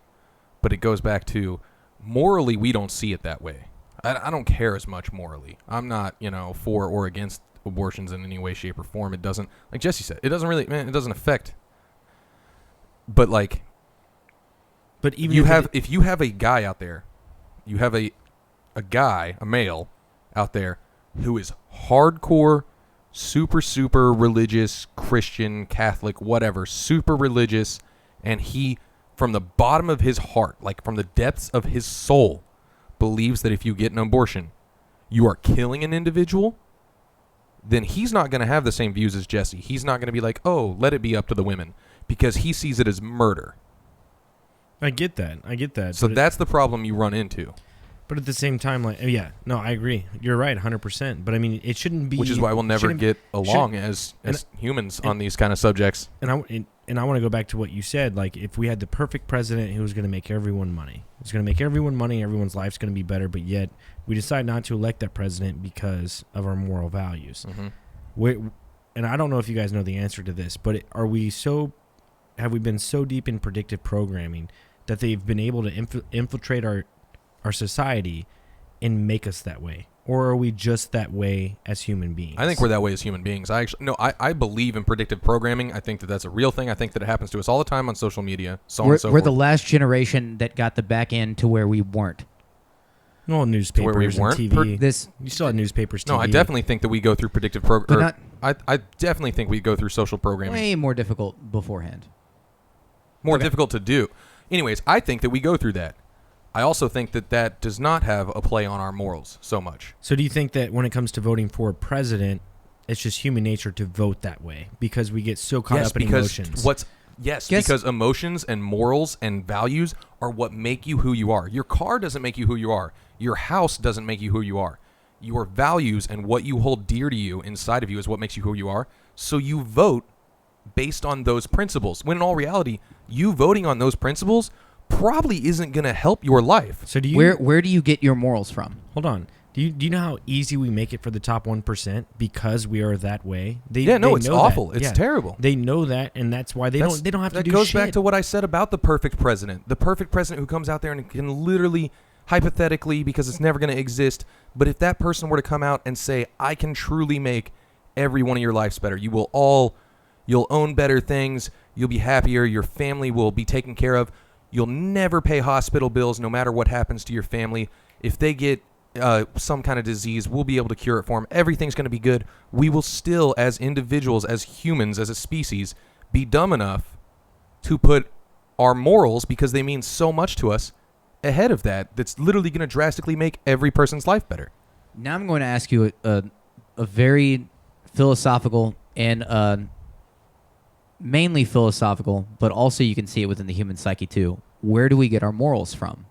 But it goes back to morally, we don't see it that way. I don't care as much morally. I'm not, for or against abortions in any way, shape, or form. It doesn't, like Jesse said, it doesn't really, man, it doesn't affect. But like, But even if you have a guy out there, you have a male out there who is hardcore, super religious, Christian, Catholic, whatever, super religious, and he, from the bottom of his heart, like from the depths of his soul, believes that if you get an abortion, you are killing an individual, then he's not going to have the same views as Jesse. He's not going to be like, oh, let it be up to the women, because he sees it as murder. I get that. So but that's the problem you run into. But at the same time, like, yeah, no, I agree. You're right, 100%. But I mean, it shouldn't be. Which is why we'll never shouldn't- get along shouldn't- as humans on these kind of subjects. And I want to go back to what you said. Like, if we had the perfect president who was going to make everyone money, he's going to make everyone money, everyone's life's going to be better, but yet we decide not to elect that president because of our moral values. Mm-hmm. and I don't know if you guys know the answer to this, but have we been so deep in predictive programming that they've been able to infiltrate our society and make us that way? Or are we just that way as human beings? I think we're that way as human beings. I believe in predictive programming. I think that that's a real thing. I think that it happens to us all the time on social media. We're forth. the last generation that got the back end to where we weren't. No, newspapers and TV. You still have newspapers, TV. No, I definitely think that we go through predictive programming. I definitely think we go through social programming. Way more difficult beforehand. More difficult to do. Anyways, I think that we go through that. I also think that does not have a play on our morals so much. So do you think that when it comes to voting for a president, it's just human nature to vote that way because we get so caught up in emotions? Because emotions and morals and values are what make you who you are. Your car doesn't make you who you are. Your house doesn't make you who you are. Your values and what you hold dear to you inside of you is what makes you who you are. So you vote based on those principles. When in all reality, you voting on those principles probably isn't going to help your life. So do you? Where do you get your morals from? Hold on. Do you know how easy we make it for the top 1% because we are that way? It's awful. It's terrible. They know that, and that's why they don't have to do shit. That goes back to what I said about the perfect president. The perfect president who comes out there and can literally, hypothetically, because it's never going to exist, but if that person were to come out and say, I can truly make every one of your lives better, you'll own better things, you'll be happier, your family will be taken care of, you'll never pay hospital bills no matter what happens to your family. If they get some kind of disease, we'll be able to cure it for them. Everything's going to be good. We will still, as individuals, as humans, as a species, be dumb enough to put our morals, because they mean so much to us, ahead of that's literally going to drastically make every person's life better. Now I'm going to ask you a very philosophical and mainly philosophical, but also you can see it within the human psyche too. Where do we get our morals from?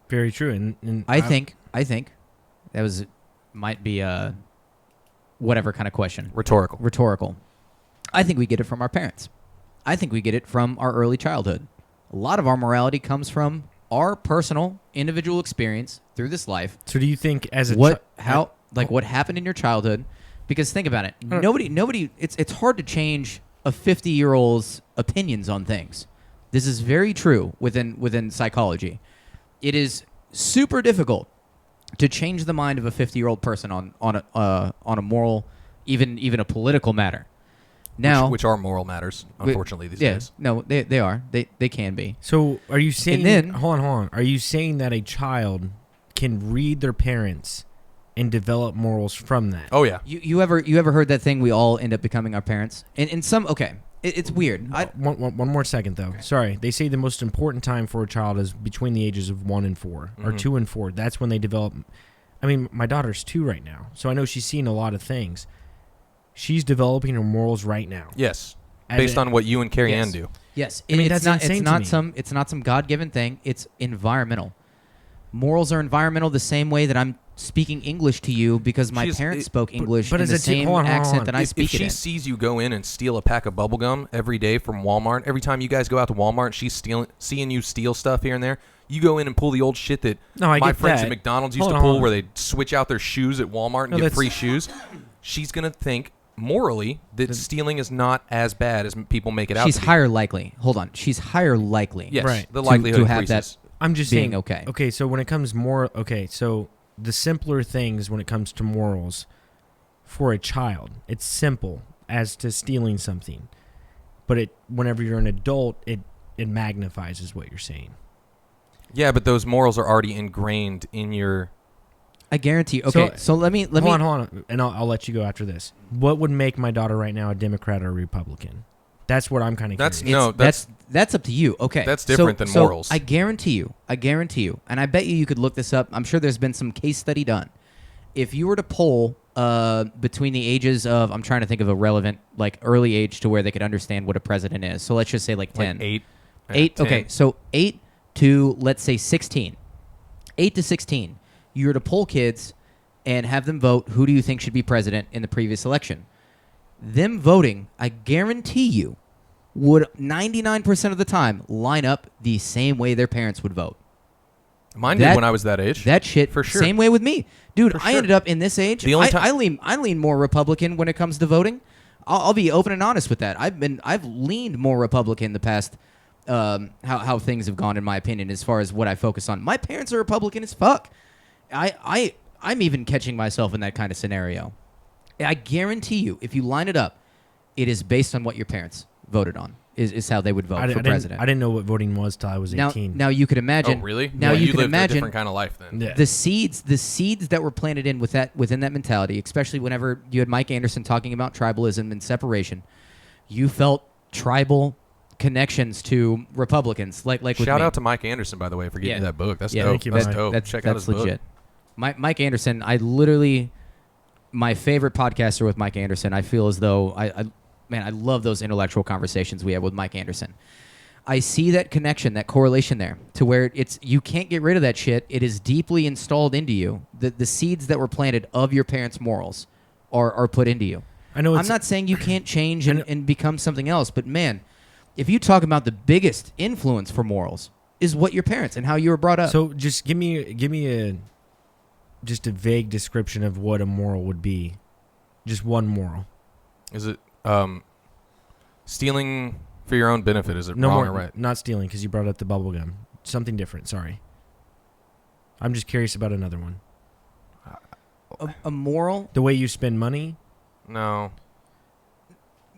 Very true. And I think that might be a whatever kind of question. Rhetorical. I think we get it from our parents. I think we get it from our early childhood. A lot of our morality comes from our personal, individual experience through this life. So do you think as a what happened in your childhood? Because think about it. Nobody. It's hard to change a 50-year-old's opinions on things. This is very true within psychology. It is super difficult to change the mind of a 50-year-old person on a moral, even a political matter. Now, which are moral matters, unfortunately, these days. No, they are. They can be. So are you saying? Hold on. Are you saying that a child can read their parents and develop morals from that? Oh yeah. You ever heard that thing? We all end up becoming our parents. And some it's weird. One more second though. Sorry, they say the most important time for a child is between the ages of 1 and 4, or 2 and 4. That's when they develop. I mean, my daughter's 2 right now, so I know she's seen a lot of things. She's developing her morals right now. Yes, based on what you and Carrie Ann do. Yes, I mean, it's not some God-given thing. It's environmental. Morals are environmental the same way that I'm speaking English to you because my parents spoke English in the same accent that I speak it in. If she sees you go in and steal a pack of bubble gum every day from Walmart, every time you guys go out to Walmart, she's seeing you steal stuff here and there. You go in and pull the old shit that my friends at McDonald's used to pull, where they switch out their shoes at Walmart and get free shoes. She's gonna think morally that stealing is not as bad as people make it out to be. She's higher likely. Hold on. She's higher likely. Yes, right. The likelihood to have increases. that. I'm just being saying. okay. Okay, so when it comes so the simpler things when it comes to morals for a child, it's simple as to stealing something, but whenever you're an adult, it magnifies is what you're saying. Yeah, but those morals are already ingrained in your. I guarantee. Okay, so let me hold on, and I'll let you go after this. What would make my daughter right now a Democrat or a Republican? That's what I'm kind of curious. That's up to you. Okay, that's different than morals. I guarantee you, and I bet you could look this up. I'm sure there's been some case study done. If you were to poll between the ages of, I'm trying to think of a relevant early age to where they could understand what a president is. So let's just say 10. 8. 10. Okay, so 8 to let's say 16. 8 to 16. You were to poll kids and have them vote who do you think should be president in the previous election. Them voting, I guarantee you, would 99% of the time line up the same way their parents would vote. Mine did when I was that age. That shit, for sure. Same way with me, dude. For I sure. ended up in this age. The only I lean more Republican when it comes to voting. I'll be open and honest with that. I've leaned more Republican the past how things have gone, in my opinion, as far as what I focus on. My parents are Republican as fuck. I'm even catching myself in that kind of scenario. I guarantee you, if you line it up, it is based on what your parents voted on. Is how they would vote for president. I didn't know what voting was till I was 18. Now you could imagine. Oh, really? Now Yeah, you can lived imagine a different kind of life then. Yeah. the seeds that were planted in within that mentality, especially whenever you had Mike Anderson talking about tribalism and separation. You felt tribal connections to Republicans, like with Shout me. out to Mike Anderson, by the way, for getting Yeah. me that book. That's Yeah, dope. thank you, That's Mike. dope. Check out his legit. book. Mike Anderson, my favorite podcaster with Mike Anderson. I feel as though I love those intellectual conversations we have with Mike Anderson. I see that connection, that correlation there, to where you can't get rid of that shit. It is deeply installed into you. The seeds that were planted of your parents' morals are put into you. I know. I'm not saying you can't change and become something else, but man, if you talk about the biggest influence for morals is what your parents and how you were brought up. So just give me a vague description of what a moral would be. Just one moral. Is it stealing for your own benefit? Is it No wrong more, or right? not stealing, because you brought up the bubble gum. Something different. Sorry. I'm just curious about another one. a moral? The way you spend money. No.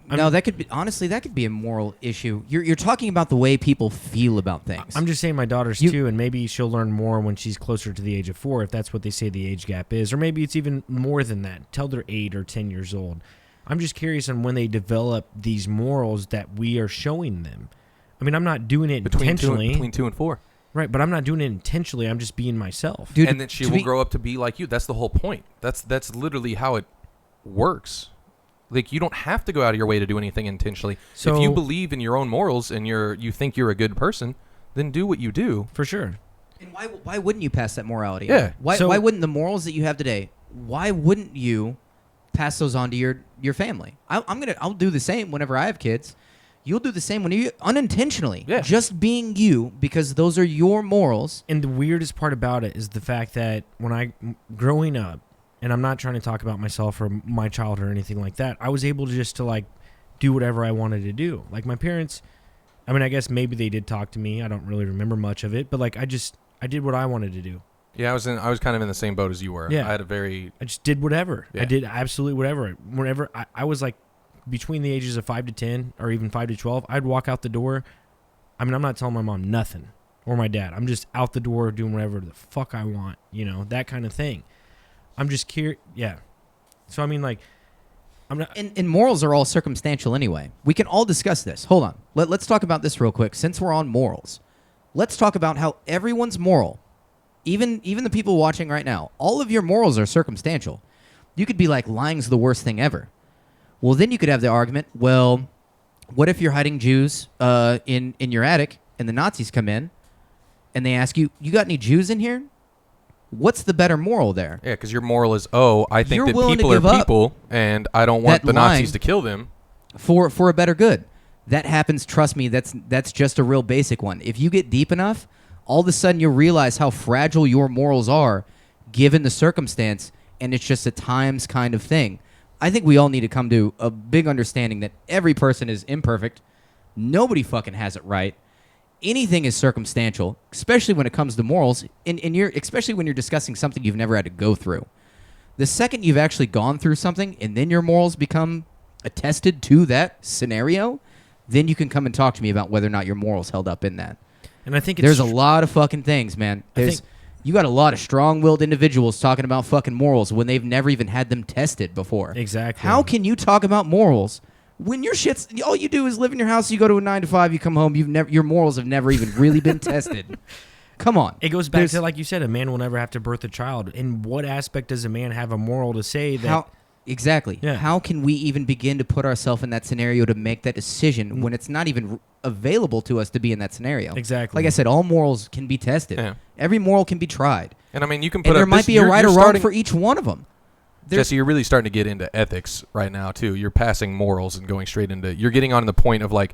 No, that could be a moral issue. You're talking about the way people feel about things. I'm just saying my daughter's too, and maybe she'll learn more when she's closer to the age of 4, if that's what they say the age gap is, or maybe it's even more than that. Till they're 8 or 10 years old. I'm just curious on when they develop these morals that we are showing them. I mean, I'm not doing it intentionally. Between 2 and 4. Right, but I'm not doing it intentionally. I'm just being myself. Dude, And then she will grow up to be like you. That's the whole point. That's literally how it works. Like, you don't have to go out of your way to do anything intentionally. So, if you believe in your own morals and you think you're a good person, then do what you do. For sure. And why wouldn't you pass that morality Yeah. on? So- Why wouldn't the morals that you have today, why wouldn't you pass those on to your family? I'll do the same whenever I have kids. You'll do the same when you unintentionally. Yeah. Just being you, because those are your morals. And the weirdest part about it is the fact that growing up, and I'm not trying to talk about myself or my childhood or anything like that, I was able to like do whatever I wanted to do. Like my parents, I mean, I guess maybe they did talk to me. I don't really remember much of it, but like I did what I wanted to do. Yeah, I was kind of in the same boat as you were. Yeah. I just did whatever. Yeah. I did absolutely whatever. Whenever I was like between the ages of 5 to 10 or even 5 to 12, I'd walk out the door. I mean, I'm not telling my mom nothing or my dad. I'm just out the door doing whatever the fuck I want, that kind of thing. I'm just curious. Yeah. So, I mean, like, I'm not. And morals are all circumstantial anyway. We can all discuss this. Hold on. Let's talk about this real quick. Since we're on morals, let's talk about how everyone's moral, even the people watching right now, all of your morals are circumstantial. You could be like, lying's the worst thing ever. Well, then you could have the argument, well, what if you're hiding Jews in your attic and the Nazis come in and they ask you, you got any Jews in here? What's the better moral there? Yeah, because your moral is, I think You're that willing to people are give up people, and I don't want that the Nazis line to kill them. For a better good. That happens, trust me, that's just a real basic one. If you get deep enough, all of a sudden you'll realize how fragile your morals are given the circumstance, and it's just a times kind of thing. I think we all need to come to a big understanding that every person is imperfect. Nobody fucking has it right. Anything is circumstantial, especially when it comes to morals, especially when you're discussing something you've never had to go through. The second you've actually gone through something and then your morals become attested to that scenario, then you can come and talk to me about whether or not your morals held up in that. And I think There's a lot of fucking things, man. You got a lot of strong-willed individuals talking about fucking morals when they've never even had them tested before. Exactly. How can you talk about morals when your shit's all you do is live in your house? You go to a 9 to 5, you come home. Your morals have never even really been tested. Come on. It goes back to, like you said, a man will never have to birth a child. In what aspect does a man have a moral to say that? Exactly. Yeah. How can we even begin to put ourselves in that scenario to make that decision when it's not even available to us to be in that scenario? Exactly. Like I said, all morals can be tested. Yeah. Every moral can be tried. And I mean, you can put And there up might this, be a you're- right you're or wrong starting- for each one of them. Jesse, you're really starting to get into ethics right now, too. You're passing morals and going straight into... You're getting on the point of, like...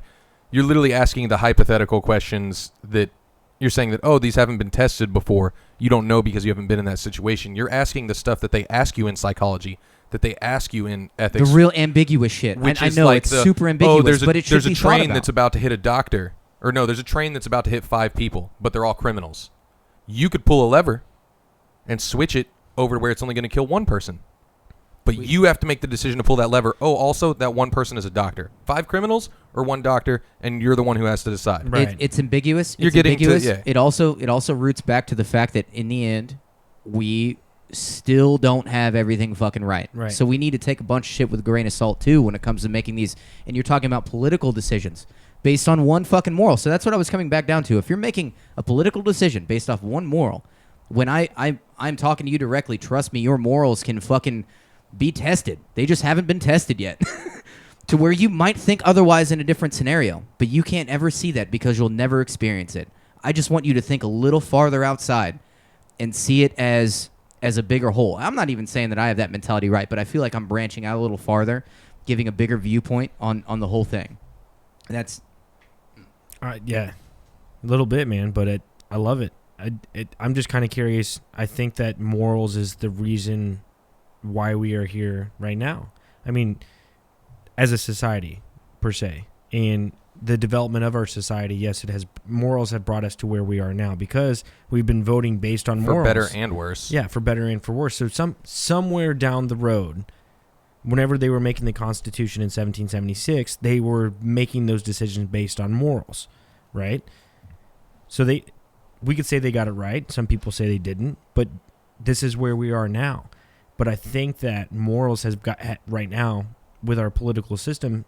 You're literally asking the hypothetical questions that you're saying that, oh, these haven't been tested before. You don't know because you haven't been in that situation. You're asking the stuff that they ask you in psychology, that they ask you in ethics. The real ambiguous shit. Which I is know like it's the, super ambiguous, but it should there's be a thought train about. that's about to hit a doctor. Or no, there's a train that's about to hit 5 people, but they're all criminals. You could pull a lever and switch it over to where it's only going to kill one person. But you have to make the decision to pull that lever. Oh, also, that one person is a doctor. 5 criminals or 1 doctor, and you're the one who has to decide. Right. It's ambiguous. You're It's getting ambiguous. to, yeah. It also roots back to the fact that in the end, we still don't have everything fucking right. Right. So we need to take a bunch of shit with a grain of salt too when it comes to making these. And you're talking about political decisions based on one fucking moral. So that's what I was coming back down to. If you're making a political decision based off one moral, when I'm talking to you directly, trust me, your morals can fucking be tested. They just haven't been tested yet. To where you might think otherwise in a different scenario, but you can't ever see that because you'll never experience it. I just want you to think a little farther outside and see it as a bigger whole. I'm not even saying that I have that mentality right, but I feel like I'm branching out a little farther, giving a bigger viewpoint on the whole thing. And that's Yeah, a little bit, man, but I love it. I'm just kind of curious. I think that morals is the reason why we are here right now. I mean, as a society, per se, and the development of our society, yes, morals have brought us to where we are now because we've been voting based on morals. For better and worse. Yeah, for better and for worse. So somewhere down the road, whenever they were making the Constitution in 1776, they were making those decisions based on morals, right? So we could say they got it right. Some people say they didn't, but this is where we are now. But I think that morals has got right now with our political system,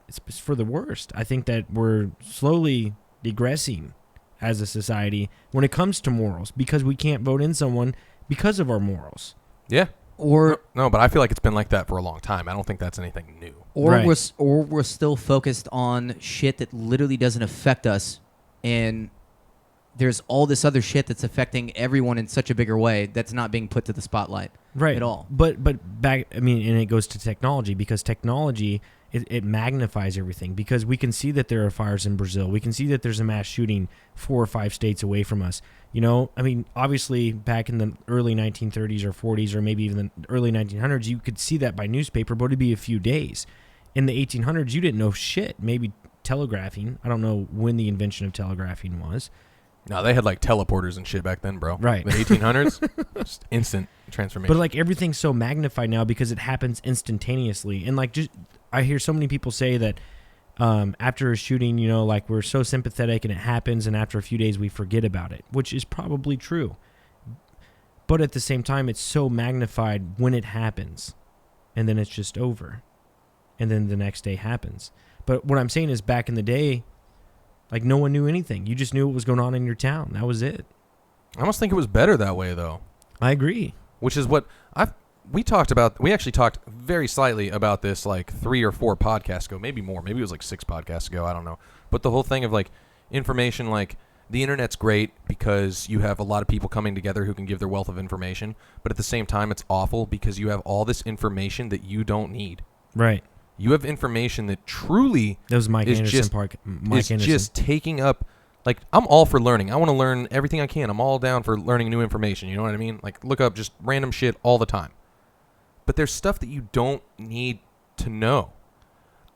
it's for the worst. I think that we're slowly digressing as a society when it comes to morals because we can't vote in someone because of our morals. Yeah. or No, but I feel like it's been like that for a long time. I don't think that's anything new. Right. we're still focused on shit that literally doesn't affect us, and there's all this other shit that's affecting everyone in such a bigger way that's not being put to the spotlight Right. at all. But back, I mean, and it goes to technology because technology, it magnifies everything because we can see that there are fires in Brazil. We can see that there's a mass shooting 4 or 5 states away from us. You know, I mean, obviously back in the early 1930s or 40s or maybe even the early 1900s, you could see that by newspaper, but it'd be a few days. In the 1800s, you didn't know shit. Maybe telegraphing. I don't know when the invention of telegraphing was. No, they had like teleporters and shit back then, bro. Right. The 1800s, just instant transformation. But like everything's so magnified now because it happens instantaneously. And like just I hear so many people say that after a shooting, you know, like we're so sympathetic and it happens and after a few days we forget about it, which is probably true. But at the same time, it's so magnified when it happens and then it's just over. And then the next day happens. But what I'm saying is back in the day, like no one knew anything. You just knew what was going on in your town. That was it. I almost think it was better that way, though. I agree. Which is what we talked about. We actually talked very slightly about this like 3 or 4 podcasts ago, maybe more. Maybe it was like 6 podcasts ago. I don't know. But the whole thing of like information, like the internet's great because you have a lot of people coming together who can give their wealth of information. But at the same time, it's awful because you have all this information that you don't need. Right. You have information that truly That was Mike is Anderson just, Park. is Mike Anderson. just taking up. Like, I'm all for learning. I want to learn everything I can. I'm all down for learning new information. You know what I mean? Like, look up just random shit all the time. But there's stuff that you don't need to know.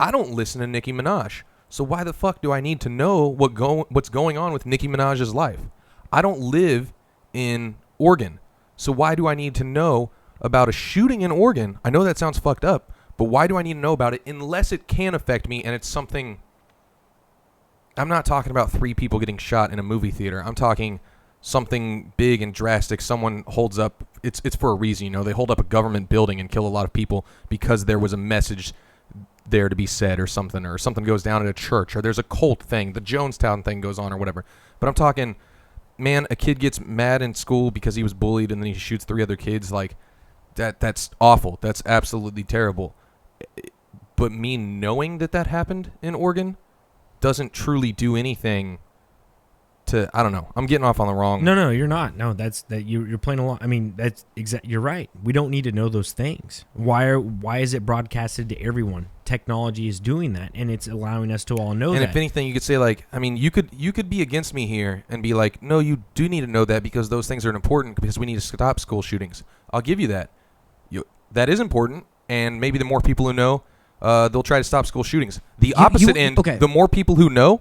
I don't listen to Nicki Minaj. So why the fuck do I need to know what's going on with Nicki Minaj's life? I don't live in Oregon. So why do I need to know about a shooting in Oregon? I know that sounds fucked up, but why do I need to know about it unless it can affect me and it's something... I'm not talking about 3 people getting shot in a movie theater. I'm talking something big and drastic. Someone holds up, it's for a reason, you know. They hold up a government building and kill a lot of people because there was a message there to be said or something goes down at a church, or there's a cult thing, the Jonestown thing goes on or whatever. But I'm talking, man, a kid gets mad in school because he was bullied and then he shoots 3 other kids. Like, that's awful. That's absolutely terrible. But me knowing that happened in Oregon doesn't truly do anything to, I don't know. I'm getting off on the wrong. No, you're not. No, you're playing along. I mean, that's you're right. We don't need to know those things. Why is it broadcasted to everyone? Technology is doing that, and it's allowing us to all know that. And if anything, you could say, like, I mean, you could be against me here and be like, no, you do need to know that because those things are important because we need to stop school shootings. I'll give you that. That is important, and maybe the more people who know, they'll try to stop school shootings. The opposite end, okay. The more people who know,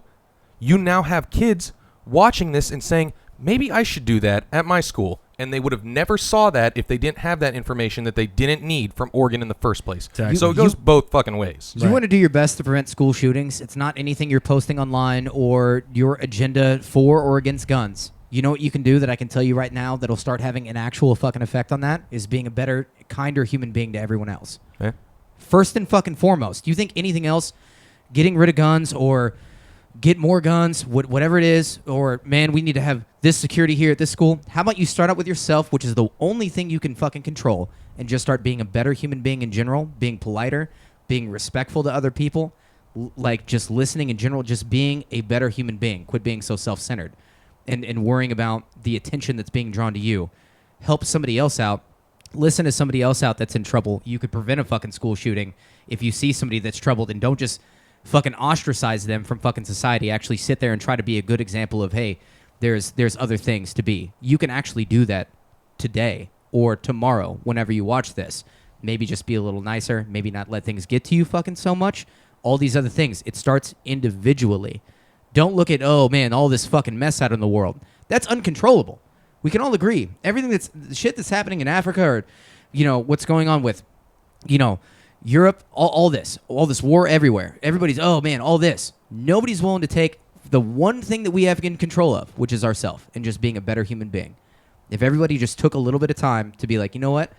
you now have kids watching this and saying, maybe I should do that at my school. And they would have never saw that if they didn't have that information that they didn't need from Oregon in the first place. Exactly. So it goes both fucking ways. You want to do your best to prevent school shootings. It's not anything you're posting online or your agenda for or against guns. You know what you can do that I can tell you right now that'll start having an actual fucking effect on that is being a better, kinder human being to everyone else. Yeah. First and fucking foremost. You think anything else, getting rid of guns or get more guns, whatever it is, or, man, we need to have this security here at this school. How about you start out with yourself, which is the only thing you can fucking control, and just start being a better human being in general, being politer, being respectful to other people, like just listening in general, just being a better human being. Quit being so self-centered and worrying about the attention that's being drawn to you. Help somebody else out. Listen to somebody else out that's in trouble. You could prevent a fucking school shooting if you see somebody that's troubled, and don't just fucking ostracize them from fucking society. Actually sit there and try to be a good example of, hey, there's other things to be. You can actually do that today or tomorrow whenever you watch this. Maybe just be a little nicer. Maybe not let things get to you fucking so much. All these other things. It starts individually. Don't look at, oh, man, all this fucking mess out in the world. That's uncontrollable. We can all agree. Everything that's shit that's happening in Africa or, what's going on with, Europe, all this war everywhere. Everybody's, oh, man, all this. Nobody's willing to take the one thing that we have in control of, which is ourselves, and just being a better human being. If everybody just took a little bit of time to be like, you know what?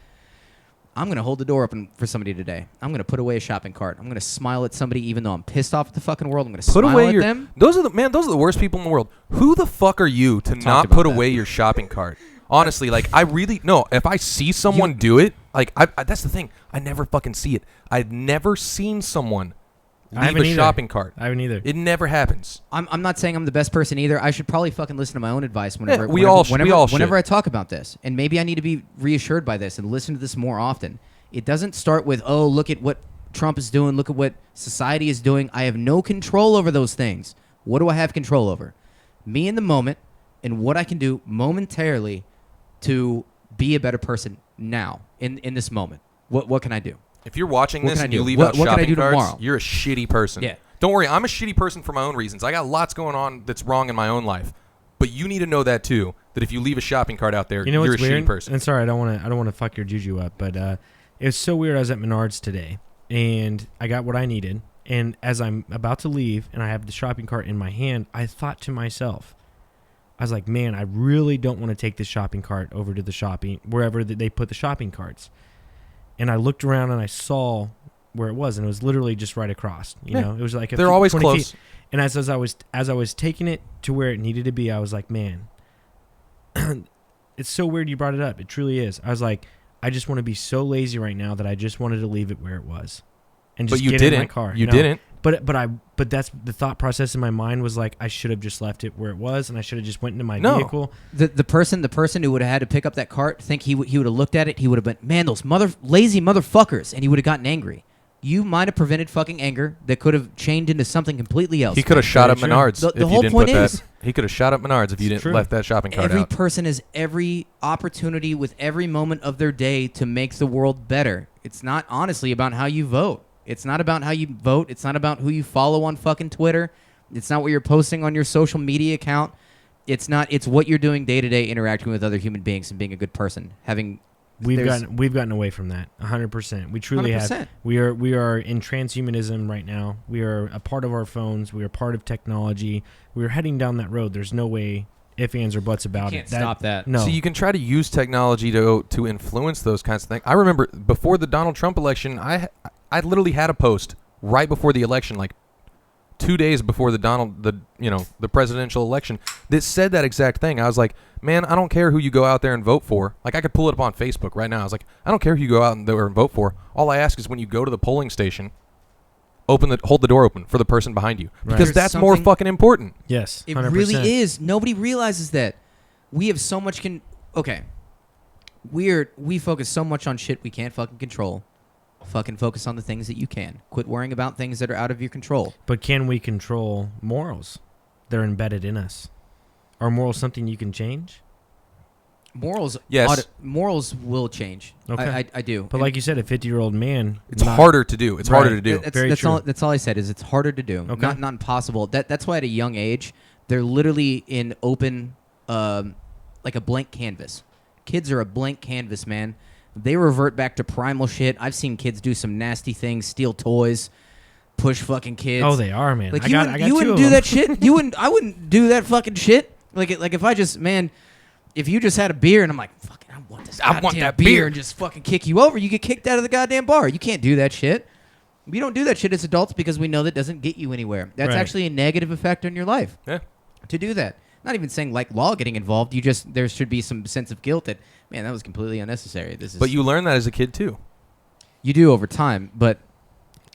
I'm going to hold the door open for somebody today. I'm going to put away a shopping cart. I'm going to smile at somebody even though I'm pissed off at the fucking world. I'm going to smile at them. Those are the worst people in the world. Who the fuck are you to not put away your shopping cart? Honestly, like, I really, no, if I see someone do it, like, I that's the thing. I never fucking see it. I've never seen someone leave a shopping cart. I haven't either. It never happens. I'm not saying I'm the best person either. I should probably fucking listen to my own advice whenever I talk about this. And maybe I need to be reassured by this and listen to this more often. It doesn't start with, oh, look at what Trump is doing. Look at what society is doing. I have no control over those things. What do I have control over? Me in the moment and what I can do momentarily to be a better person now in this moment. What can I do? If you're watching this and you leave out shopping carts, tomorrow? You're a shitty person. Yeah. Don't worry, I'm a shitty person for my own reasons. I got lots going on that's wrong in my own life. But you need to know that too, that if you leave a shopping cart out there, you're a shitty person. And sorry, I don't want to fuck your juju up, but it was so weird. I was at Menards today, and I got what I needed. And as I'm about to leave, and I have the shopping cart in my hand, I thought to myself, I was like, man, I really don't want to take this shopping cart over to the shopping, wherever they put the shopping carts. And I looked around and I saw where it was, and it was literally just right across. You know, it was like they're always close. Feet. And as I was taking it to where it needed to be, I was like, man, it's so weird you brought it up. It truly is. I was like, I just want to be so lazy right now that I just wanted to leave it where it was, and just get in my car. You didn't. But that's the thought process in my mind was like, I should have just left it where it was, and I should have just went into my vehicle. The person who would have had to pick up that cart, think he would have looked at it, he would have been, man, those lazy motherfuckers, and he would have gotten angry. You might have prevented fucking anger that could have changed into something completely else. He could have shot up Menards. The whole point is, he could have shot up Menards if you didn't left that shopping cart out. Every person has every opportunity with every moment of their day to make the world better. It's not honestly about how you vote. It's not about how you vote. It's not about who you follow on fucking Twitter. It's not what you're posting on your social media account. It's what you're doing day to day, interacting with other human beings and being a good person. We've gotten away from that 100%. We truly 100%. Have. We are in transhumanism right now. We are a part of our phones. We are part of technology. We are heading down that road. There's no way ifs, ands, or buts about it. Stop that. No. So you can try to use technology to influence those kinds of things. I remember before the Donald Trump election, I literally had a post right before the election, like 2 days before the presidential election, that said that exact thing. I was like, man, I don't care who you go out there and vote for. Like, I could pull it up on Facebook right now. I was like, I don't care who you go out there and vote for. All I ask is when you go to the polling station, hold the door open for the person behind you, Right. because There's that's more something- fucking important. Yes, It 100%. really is. Nobody realizes that. We have so much okay. We focus so much on shit we can't fucking control. Fucking focus on the things that you can. Quit worrying about things that are out of your control. But can we control morals? They're embedded in us. Are morals something you can change? Morals, Yes. morals will change. Okay. I do. But like you said, a 50-year-old man, It's harder to do. It's harder Right. to do. Very true. That's all I said. Is it's harder to do. Okay. Not impossible. That's why at a young age they're literally in open, like a blank canvas. Kids are a blank canvas, man. They revert back to primal shit. I've seen kids do some nasty things, steal toys, push fucking kids. Oh, they are, man. Like I got you two wouldn't of do them. that shit. You wouldn't. I wouldn't do that fucking shit. Like if I just if you just had a beer and I'm like, fucking, I want this. I want goddamn that beer beer. and just fucking kick you over. You get kicked out of the goddamn bar. You can't do that shit. We don't do that shit as adults because we know that doesn't get you anywhere. That's Right. actually a negative effect on your life. Yeah. To do that. Not even saying like law getting involved. There should be some sense of guilt that, man, that was completely unnecessary. But you learn that as a kid too. You do over time, but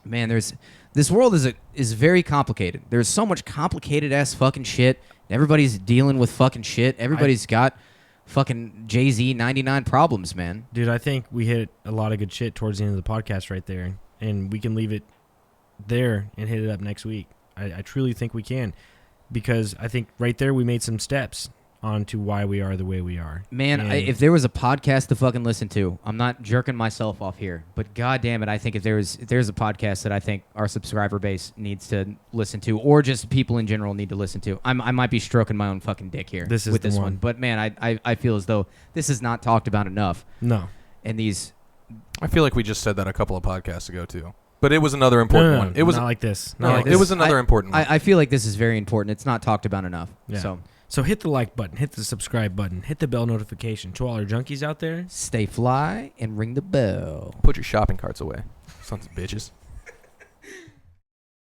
man, this world is very complicated. There's so much complicated ass fucking shit. Everybody's dealing with fucking shit. Everybody's got fucking Jay-Z 99 problems, man. Dude, I think we hit a lot of good shit towards the end of the podcast right there, and we can leave it there and hit it up next week. I truly think we can, because I think right there we made some steps onto why we are the way we are. Man, And if there was a podcast to fucking listen to, I'm not jerking myself off here, but god damn it, I think if there's a podcast that I think our subscriber base needs to listen to, or just people in general need to listen to, I might be stroking my own fucking dick here This is with the this one. one. But man, I feel as though this is not talked about enough. No. And these I feel like we just said that a couple of podcasts ago too. But it was another important No, one. It was not like this. no, Not like it this. was another important one. I feel like this is very important. It's not talked about enough. Yeah. So hit the like button, hit the subscribe button, hit the bell notification. To all our junkies out there, Stay fly and ring the bell. Put your shopping carts away, sons of bitches.